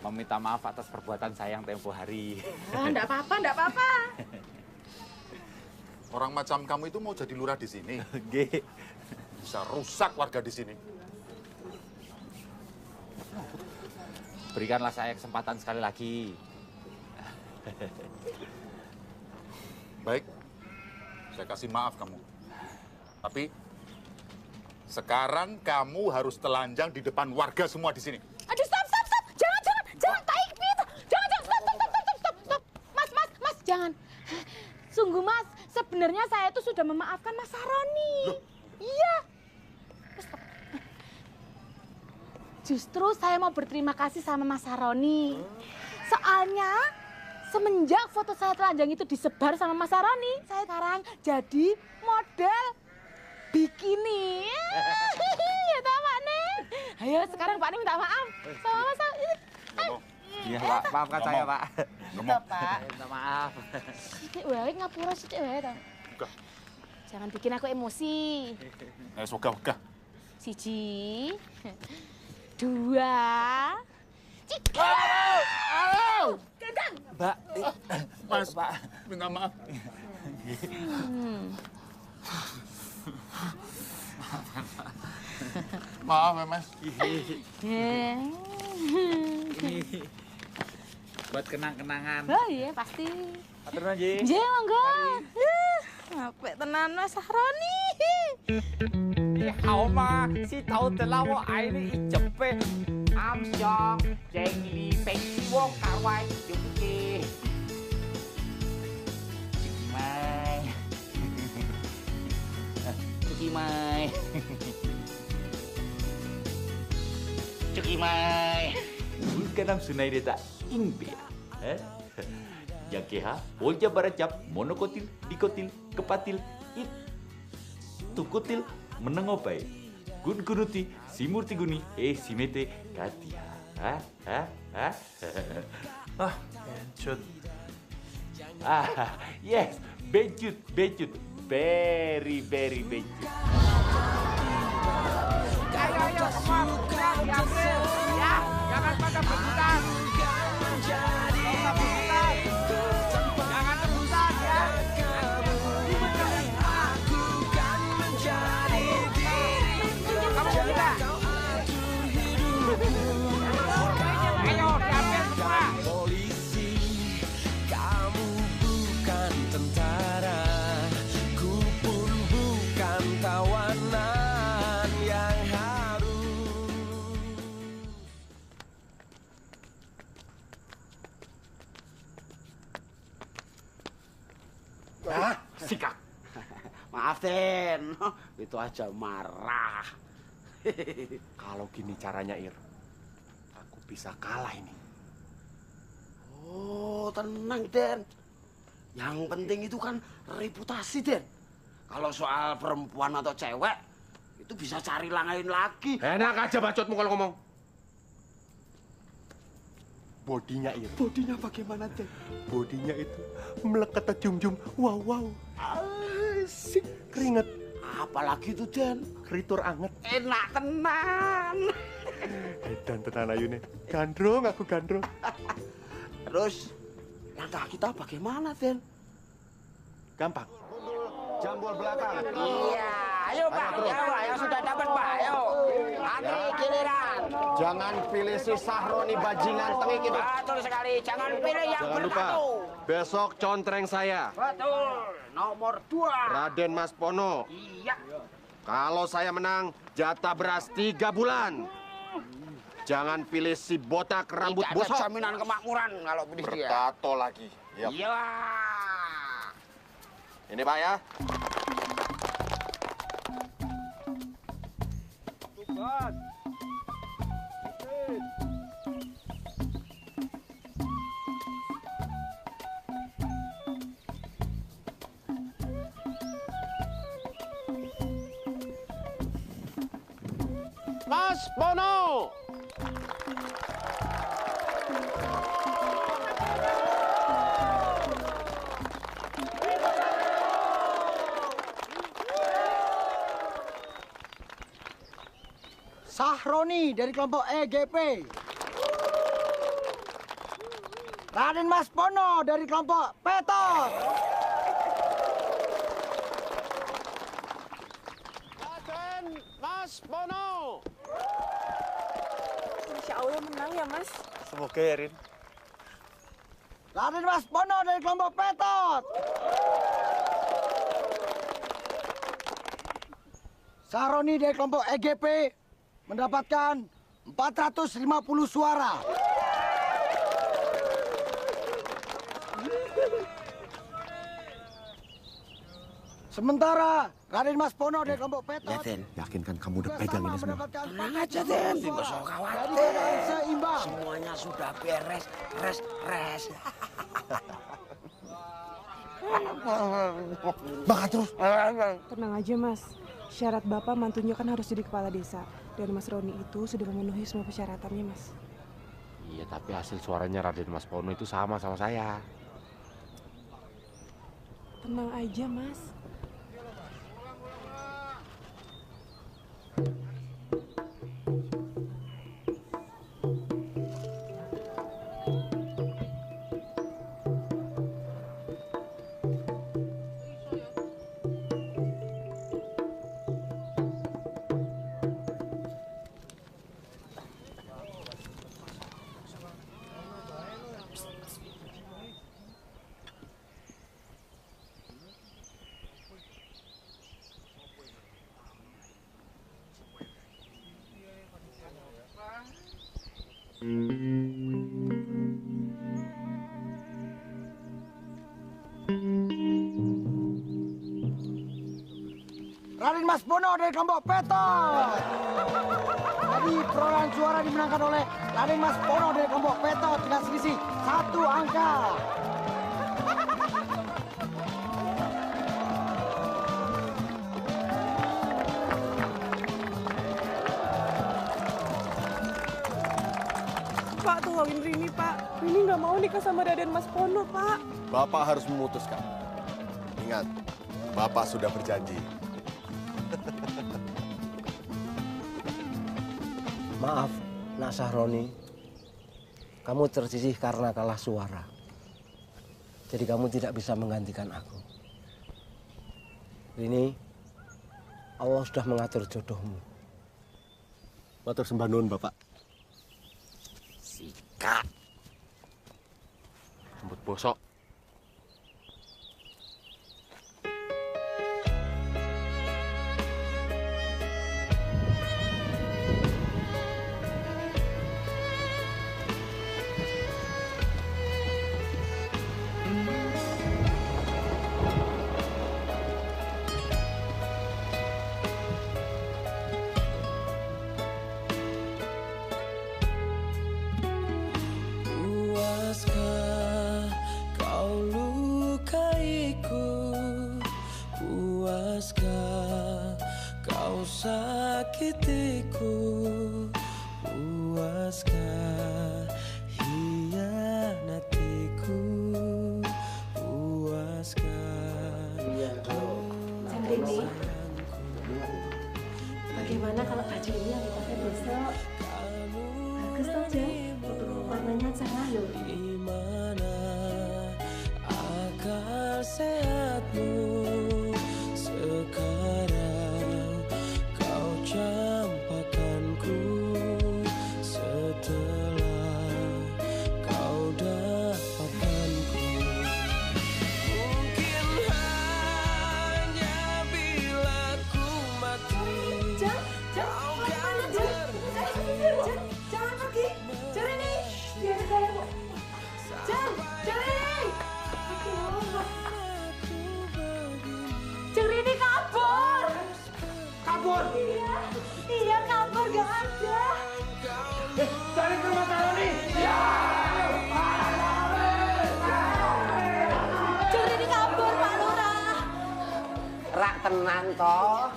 meminta maaf atas perbuatan saya yang tempo hari. Enggak apa-apa, enggak apa-apa. Orang macam kamu itu mau jadi lurah di sini. Nggih. Bisa rusak warga di sini. Berikanlah saya kesempatan sekali lagi. Baik, saya kasih maaf kamu. Tapi sekarang kamu harus telanjang di depan warga semua di sini. Aduh, stop. Jangan, taik gitu. Jangan, stop. Mas, jangan. Sungguh, Mas, sebenarnya saya tuh sudah memaafkan Mas Saroni. Iya. Stop. Justru saya mau berterima kasih sama Mas Saroni. Soalnya semenjak foto saya telanjang itu disebar sama Mas Saroni, saya sekarang jadi model bikini. Ya toh, Pak Nih. Ayo sekarang Pak Nih minta maaf sama Mas Saroni. Iya, Pak. Maafkan saya, Pak. Iya, Pak. Minta maaf. Sithik wae ngapura sithik wae to. Jangan bikin aku emosi. Ogah. 1, 2, Gendang. Mbak. Mas, Pak, minta maaf. Maaf ya, Mas. Ini buat kenang-kenangan. Oh iya, pasti. Atur aja. Nggih, monggo. Apik tenan Mas Saroni. Hauma si tahu telawo aini ijepe amsyong jengli pengsi wong kawai jumke. Cukimai. Ulkanam sunai deta ingbea. Jakeha, olja baracap, monokotil, dikotil, kepatil, it, tukutil, menengopai, gun-gunuti, simurtiguni, simete, katia. Bencut. Yes, bencut. Very bencut. Ayo, semua diambil, ya. Jangan pada berebutan. Jangan rebutan, ya. Kamu juga. Ayo, diambil semua. Polisi, kamu bukan tentara, ku pun bukan tawanan yang harus. Sikap. Maaf, Den. Itu aja marah. Kalau gini caranya, Ir, aku bisa kalah ini. Oh, tenang, Den. Yang penting itu kan reputasi, Den. Kalau soal perempuan atau cewek, itu bisa cari lain lagi. Enak aja bacotmu kalau ngomong. Bodinya, Ir. Bodinya bagaimana, Den? Bodinya itu melekat jum-jum. Wow. Asik. Keringet. Apalagi itu, Den? Kritur anget. Enak tenan. Edan tenan ayune. Gandrung, aku gandrung. Terus, langkah kita bagaimana, Den? Gampang. Jambul belakang. Iya, ayo Pak, yang sudah dapat Pak, ayo. Nanti giliran. Jangan pilih si Sahroni bajingan tengik itu. Betul sekali, jangan pilih yang Jangan lupa, bertato. besok contreng saya. Betul, nomor 2. Raden Mas Pono. Iya. Kalau saya menang, jatah beras 3 bulan. Jangan pilih si botak rambut Tidak bosok. ada jaminan kemakmuran kalau pilih dia. Bertato lagi. Yap. Iya. Ini Pak ya. Tugas. Mas Pono. Sahroni dari kelompok EGP. Raden Mas Pono dari kelompok Petot. Raden Mas Pono. Insya Allah menang ya, Mas. Semoga ya, Rin. Raden Mas Pono dari kelompok Petot. Sahroni dari kelompok EGP mendapatkan 450 suara. Sementara Raden Mas Pono dari kelompok Petot Yakinkan kamu udah pegang ini semua. tenang aja, Den. Tidak usah khawatir. Seimbang. Semuanya sudah beres, res. Makan terus. Tenang aja, Mas. Syarat Bapak mantunya kan harus jadi kepala desa. Dan Mas Roni itu sudah memenuhi semua persyaratannya, Mas. Iya, tapi hasil suaranya Raden Mas Pono itu sama saya. Tenang aja, Mas. Raden Mas Pono dari kelompok Petot. Jadi perolehan suara dimenangkan oleh Raden Mas Pono dari kelompok Petot dengan selisih 1 angka. Pak, tolongin Rini, Pak. Rini nggak mau nikah sama Raden Mas Pono, Pak. Bapak harus memutuskan. Ingat, Bapak sudah berjanji. Maaf, Nak Sahroni. Kamu tersisih karena kalah suara. Jadi kamu tidak bisa menggantikan aku. Rini, Allah sudah mengatur jodohmu. Matur sembah nuwun, Bapak. Sikat. Rambut bosok. sakitiku, puaskah hianatiku, puaskah Centini, bagaimana kalau baju ini yang dipakai besok? Bagus toh, Jen? Warnanya cerah loh. Dimana akal sehatmu sekarang, kau campakkanku setelah kau dapatkanku. Mungkin hanya bila ku mati. Jangan pergi. Jangan ini. Biar saya, Bu. Jangan ini. Ceng Rini kabur. Kabur? Iya kabur, gak ada. Cari ke rumah Saroni. Ya. Ceng Rini kabur, Pak Lurah. Rak tenan toh.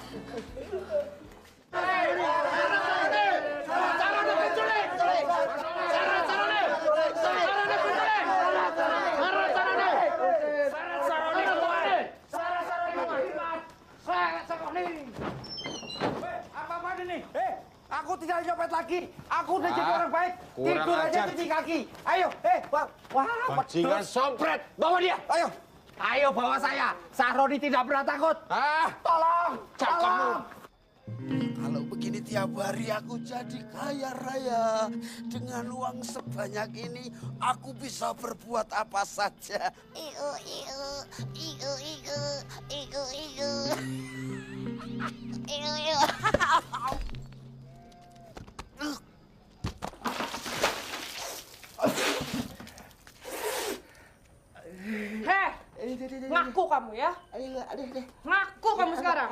Apa-apaan ini? Aku tidak nyopet lagi. Aku udah jadi orang baik. Tidur aja cuci kaki. Ayo, Bajingan sompret, bawa dia. Ayo bawa saya. Saroni tidak pernah takut. Tolong. Tolong. Kalau begini tiap hari aku jadi kaya raya. Dengan uang sebanyak ini aku bisa berbuat apa saja. Iu. Ngaku kamu ya? Ngaku kamu sekarang.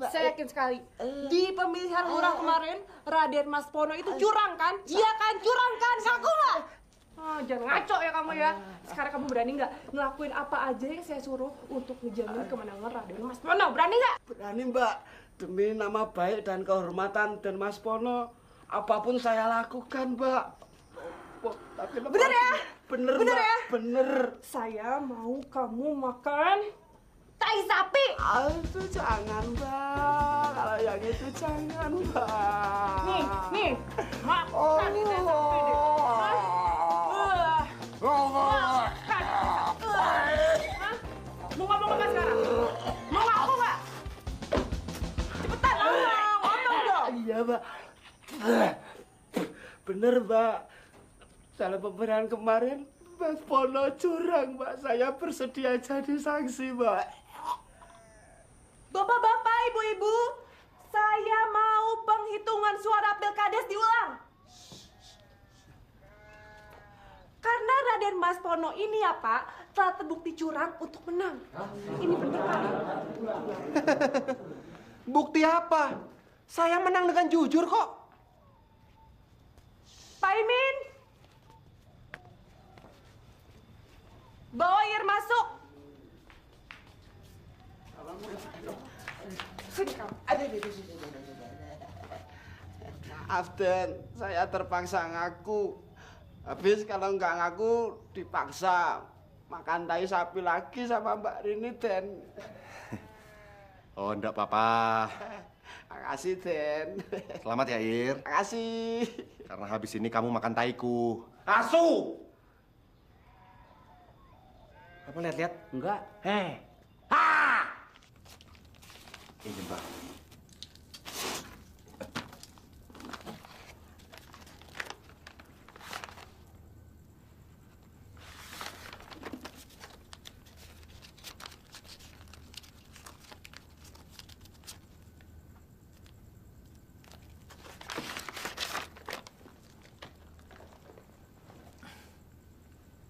Saya yakin sekali. Di pemilihan lurah kemarin, Raden Mas Pono itu curang kan? Iya kan, curang kan? Ngaku nggak? Jangan ngaco ya kamu ya. Sekarang kamu berani nggak ngelakuin apa aja yang saya suruh untuk ngejamin kemenangan Raden Mas Pono? Berani nggak? Berani, Mbak. Demi nama baik dan kehormatan dan Mas Pono, apapun saya lakukan, Mbak. Bener ya? Bener, Bener Mbak. ya? Bener. Saya mau kamu makan tai sapi. Itu jangan, Mbak. Kalau yang itu jangan, Mbak. Nih. Makan ini tai sapi nih. Mau ngomong apa sekarang? Mau ngaku nggak? Cepetan, ngomong dong. Iya, Mbak. Bener, Mbak. Dalam pemilihan kemarin, Mas Pono curang, Mbak. Saya bersedia jadi saksi, Mbak. Bapak-bapak, ibu-ibu, saya mau penghitungan suara pilkades diulang. Karena Raden Mas Pono ini ya Pak, telah terbukti curang untuk menang. Ini benar Pak. Bukti apa? Saya menang dengan jujur kok. Pak Imin, bawa air masuk. Maaf, Den. Saya terpaksa ngaku. Habis kalau nggak ngaku, dipaksa makan tai sapi lagi sama Mbak Rini, Den. Oh, enggak apa-apa. Makasih, Den. Selamat ya, Ir. Makasih. Karena habis ini kamu makan taiku. Asu. Apa lihat-lihat? Enggak. Ini, Mbak.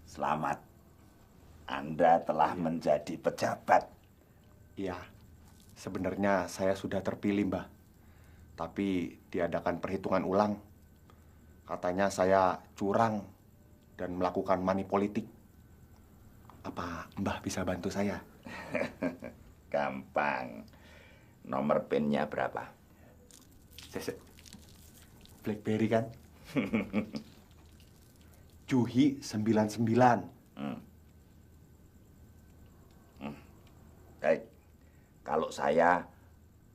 Selamat. Anda telah menjadi pejabat. Iya. Sebenarnya saya sudah terpilih, Mbah. Tapi diadakan perhitungan ulang. Katanya saya curang dan melakukan money politik. Apa Mbah bisa bantu saya? Gampang. Nomor PIN-nya berapa? BlackBerry kan? Juhi 99. Baik. Kalau saya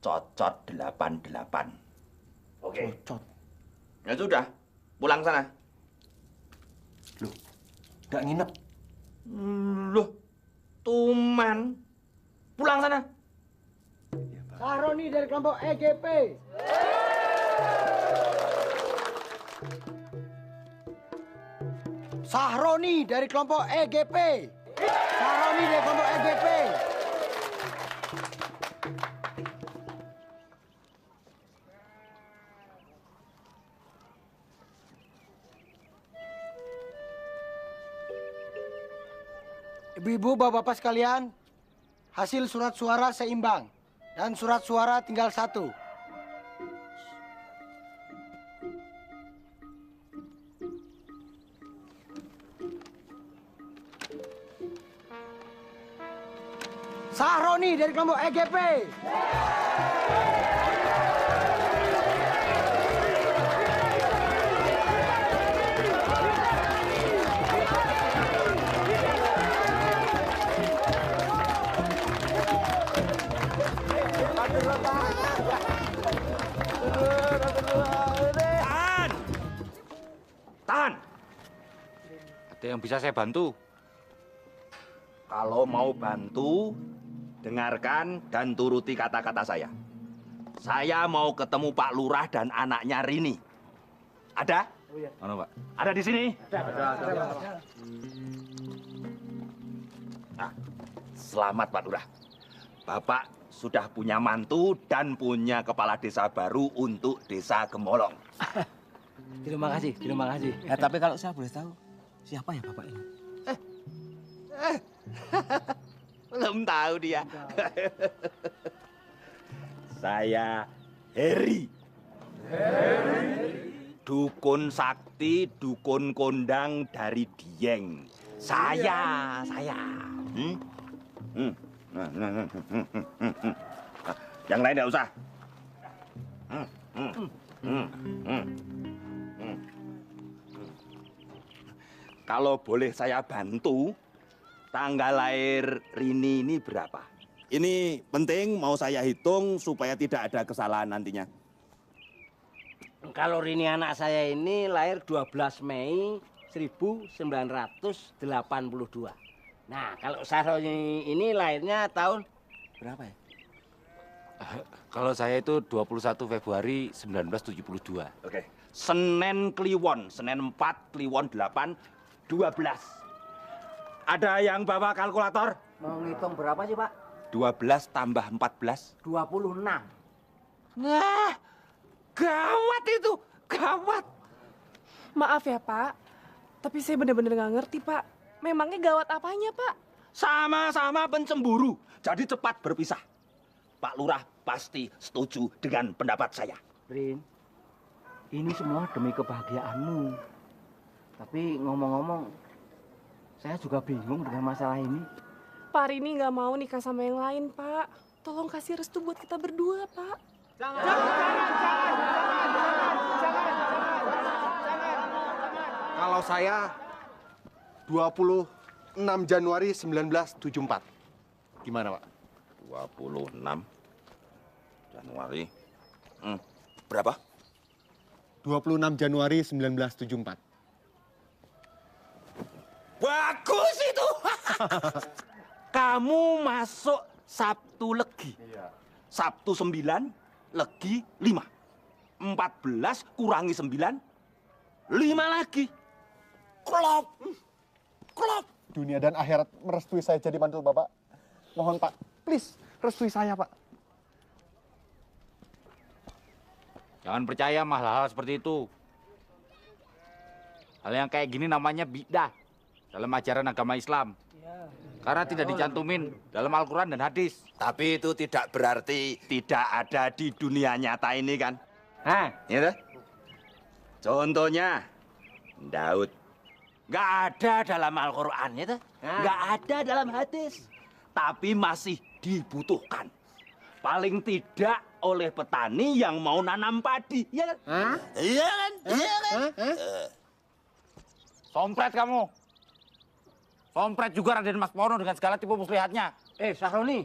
cocot 88. Oke. Cocot. Ya sudah, pulang sana. Loh, nggak nginep? Loh, tuman. Pulang sana. Sahroni dari kelompok EGP. Sahroni dari kelompok EGP. Sahroni dari kelompok EGP. Ibu-ibu, bapak-bapak sekalian, hasil surat suara seimbang dan surat suara tinggal 1. Sahroni dari kelompok EGP. Tahan! Ada yang bisa saya bantu? Kalau mau bantu, dengarkan dan turuti kata-kata saya. Saya mau ketemu Pak Lurah dan anaknya Rini. Ada? Mana, Pak? Ada di sini? Ada. Nah, selamat Pak Lurah. Bapak sudah punya mantu dan punya kepala desa baru untuk desa Gemolong. Terima kasih. Ya, tapi kalau saya boleh tahu, siapa ya Bapak ini? Belum tahu dia. Saya Heri. Dukun sakti, dukun kondang dari Dieng. Saya. Yang lain nggak usah. Kalau boleh saya bantu, tanggal lahir Rini ini berapa? Ini penting, mau saya hitung supaya tidak ada kesalahan nantinya. Kalau Rini anak saya ini lahir 12 Mei 1982. Nah, kalau Sahroni ini lahirnya tahun berapa ya? Kalau saya itu 21 Februari 1972. Oke. Senin Kliwon, Senin 4, Kliwon 8, 12. Ada yang bawa kalkulator? Mau ngitung berapa sih, Pak? 12 tambah 14. 26. Nah, gawat itu, gawat. Maaf ya, Pak. Tapi saya benar-benar nggak ngerti, Pak. Memangnya gawat apanya, Pak? Sama-sama pencemburu, jadi cepat berpisah. Pak Lurah pasti setuju dengan pendapat saya. Rin, ini semua demi kebahagiaanmu. Tapi ngomong-ngomong, saya juga bingung dengan masalah ini. Pak Rini nggak mau nikah sama yang lain, Pak. Tolong kasih restu buat kita berdua, Pak. Kalau saya 26 Januari 1974. Gimana, Pak? 26 Januari. Berapa? 26 Januari 1974. Bagus itu. Kamu masuk Sabtu Legi. Sabtu 9, Legi 5. 14 kurangi 9, 5 lagi. Klop. Klop. Dunia dan akhirat merestui saya jadi mantu Bapak. Mohon, Pak. Please, restui saya, Pak. Jangan percaya mah hal-hal seperti itu. Hal yang kayak gini namanya bid'ah dalam ajaran agama Islam. Karena tidak dicantumin dalam Al-Quran dan hadis. Tapi itu tidak berarti tidak ada di dunia nyata ini kan? Hah? Ya toh? Contohnya, Daud. Nggak ada dalam Al-Quran, ya toh? Nggak ada dalam hadis. Tapi masih dibutuhkan. Paling tidak oleh petani yang mau nanam padi, ya kan? Iya kan? Iya kan? Sompret kamu. Sompret juga Raden Mas Pono dengan segala tipu muslihatnya. Sahroni,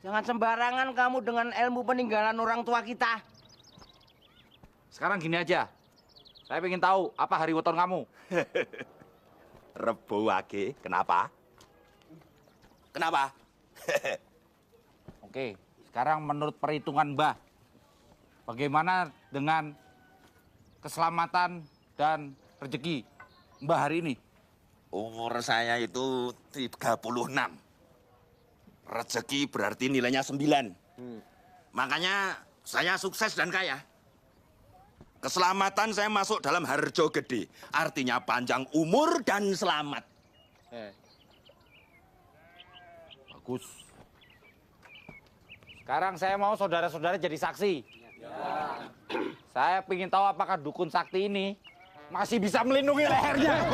jangan sembarangan kamu dengan ilmu peninggalan orang tua kita. Sekarang gini aja. Saya ingin tahu apa hari weton kamu. Rebo Wage, kenapa? Kenapa? Oke, sekarang menurut perhitungan Mbah, bagaimana dengan keselamatan dan rezeki Mbah hari ini? Umur saya itu 36. Rezeki berarti nilainya 9. Makanya saya sukses dan kaya. Keselamatan saya masuk dalam harjo gede. Artinya panjang umur dan selamat. Bagus. Sekarang saya mau saudara-saudara jadi saksi. Saya ingin tahu apakah dukun sakti ini masih bisa melindungi lehernya.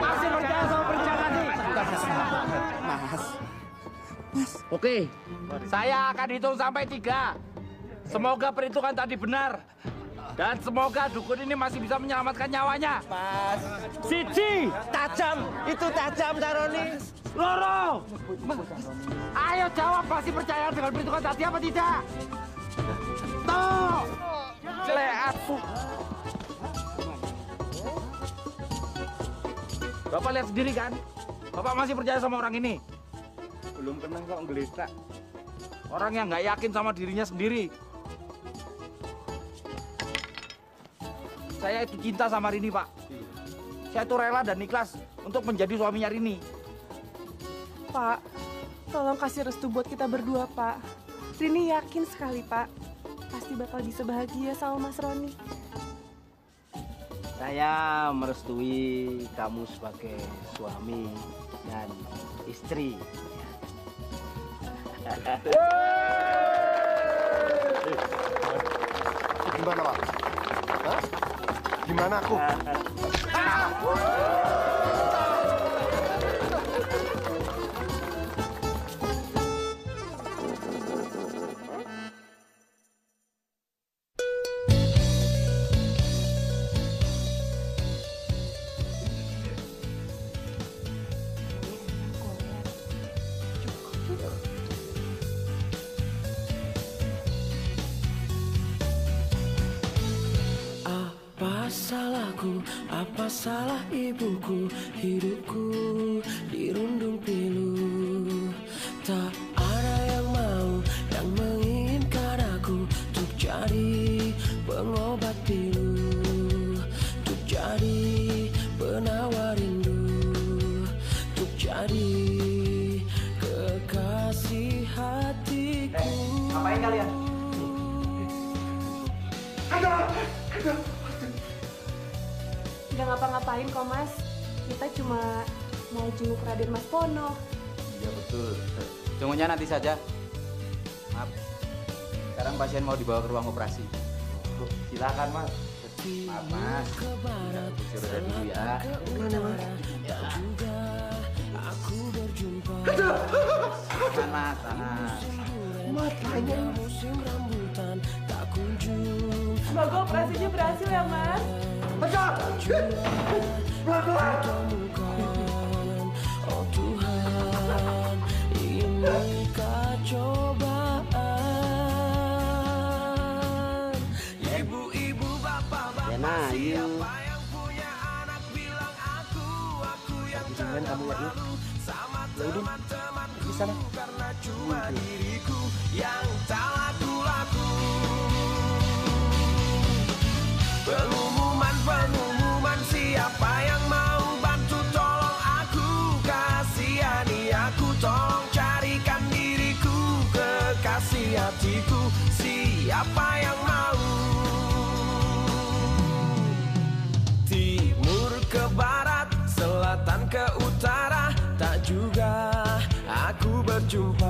Masih percaya sama perencanaan ini? Mas. Oke, saya akan hitung sampai 3. Semoga perhitungan tadi benar. Dan semoga dukun ini masih bisa menyelamatkan nyawanya. Mas. Siji, tajam. Itu tajam, Sahroni. Loro. Ayo jawab, masih percaya dengan perhitungan tadi apa tidak? Tuh. Jelek atuh. Bapak lihat sendiri kan? Bapak masih percaya sama orang ini? Belum pernah kok ngelitak. Orang yang nggak yakin sama dirinya sendiri. Saya itu cinta sama Rini, Pak. Saya itu rela dan ikhlas untuk menjadi suaminya Rini. Pak, tolong kasih restu buat kita berdua, Pak. Rini yakin sekali, Pak. Pasti bakal bisa bahagia sama Mas Roni. Saya merestui kamu sebagai suami dan istri. Gimana, Pak? Hah? Gimana aku? Apa salah ibuku, hidupku dirundung pilu. Tak ada yang mau, yang menginginkan aku untuk jadi pengobat pilu, untuk jadi penawar rindu, untuk jadi kekasih hatiku. Ngapain kalian? Nggak ngapa-ngapain kok, Mas. Kita cuma mau jenguk Raden Mas Pono. Iya betul. Jenguknya nanti saja. Maaf. Sekarang pasien mau dibawa ke ruang operasi. Silakan, Mas. Maaf, Mas. Aku suruh dari dulu ya. Mana, Mas? Tahan, Mas. Tahan. Matanya musim rambutan tak kunjung. Semoga operasinya berhasil ya, Mas. Oh Tuhan, inikah cobaan? Ibu-ibu, bapak-bapak, siapa yang punya anak bilang aku yang terbaru sama teman-temanku karena cuma diriku yang tak laku-laku. Pengumuman siapa yang mau bantu tolong aku, kasihani aku, tolong carikan diriku kekasih hatiku, siapa yang mau. Timur ke barat, selatan ke utara, tak juga aku berjumpa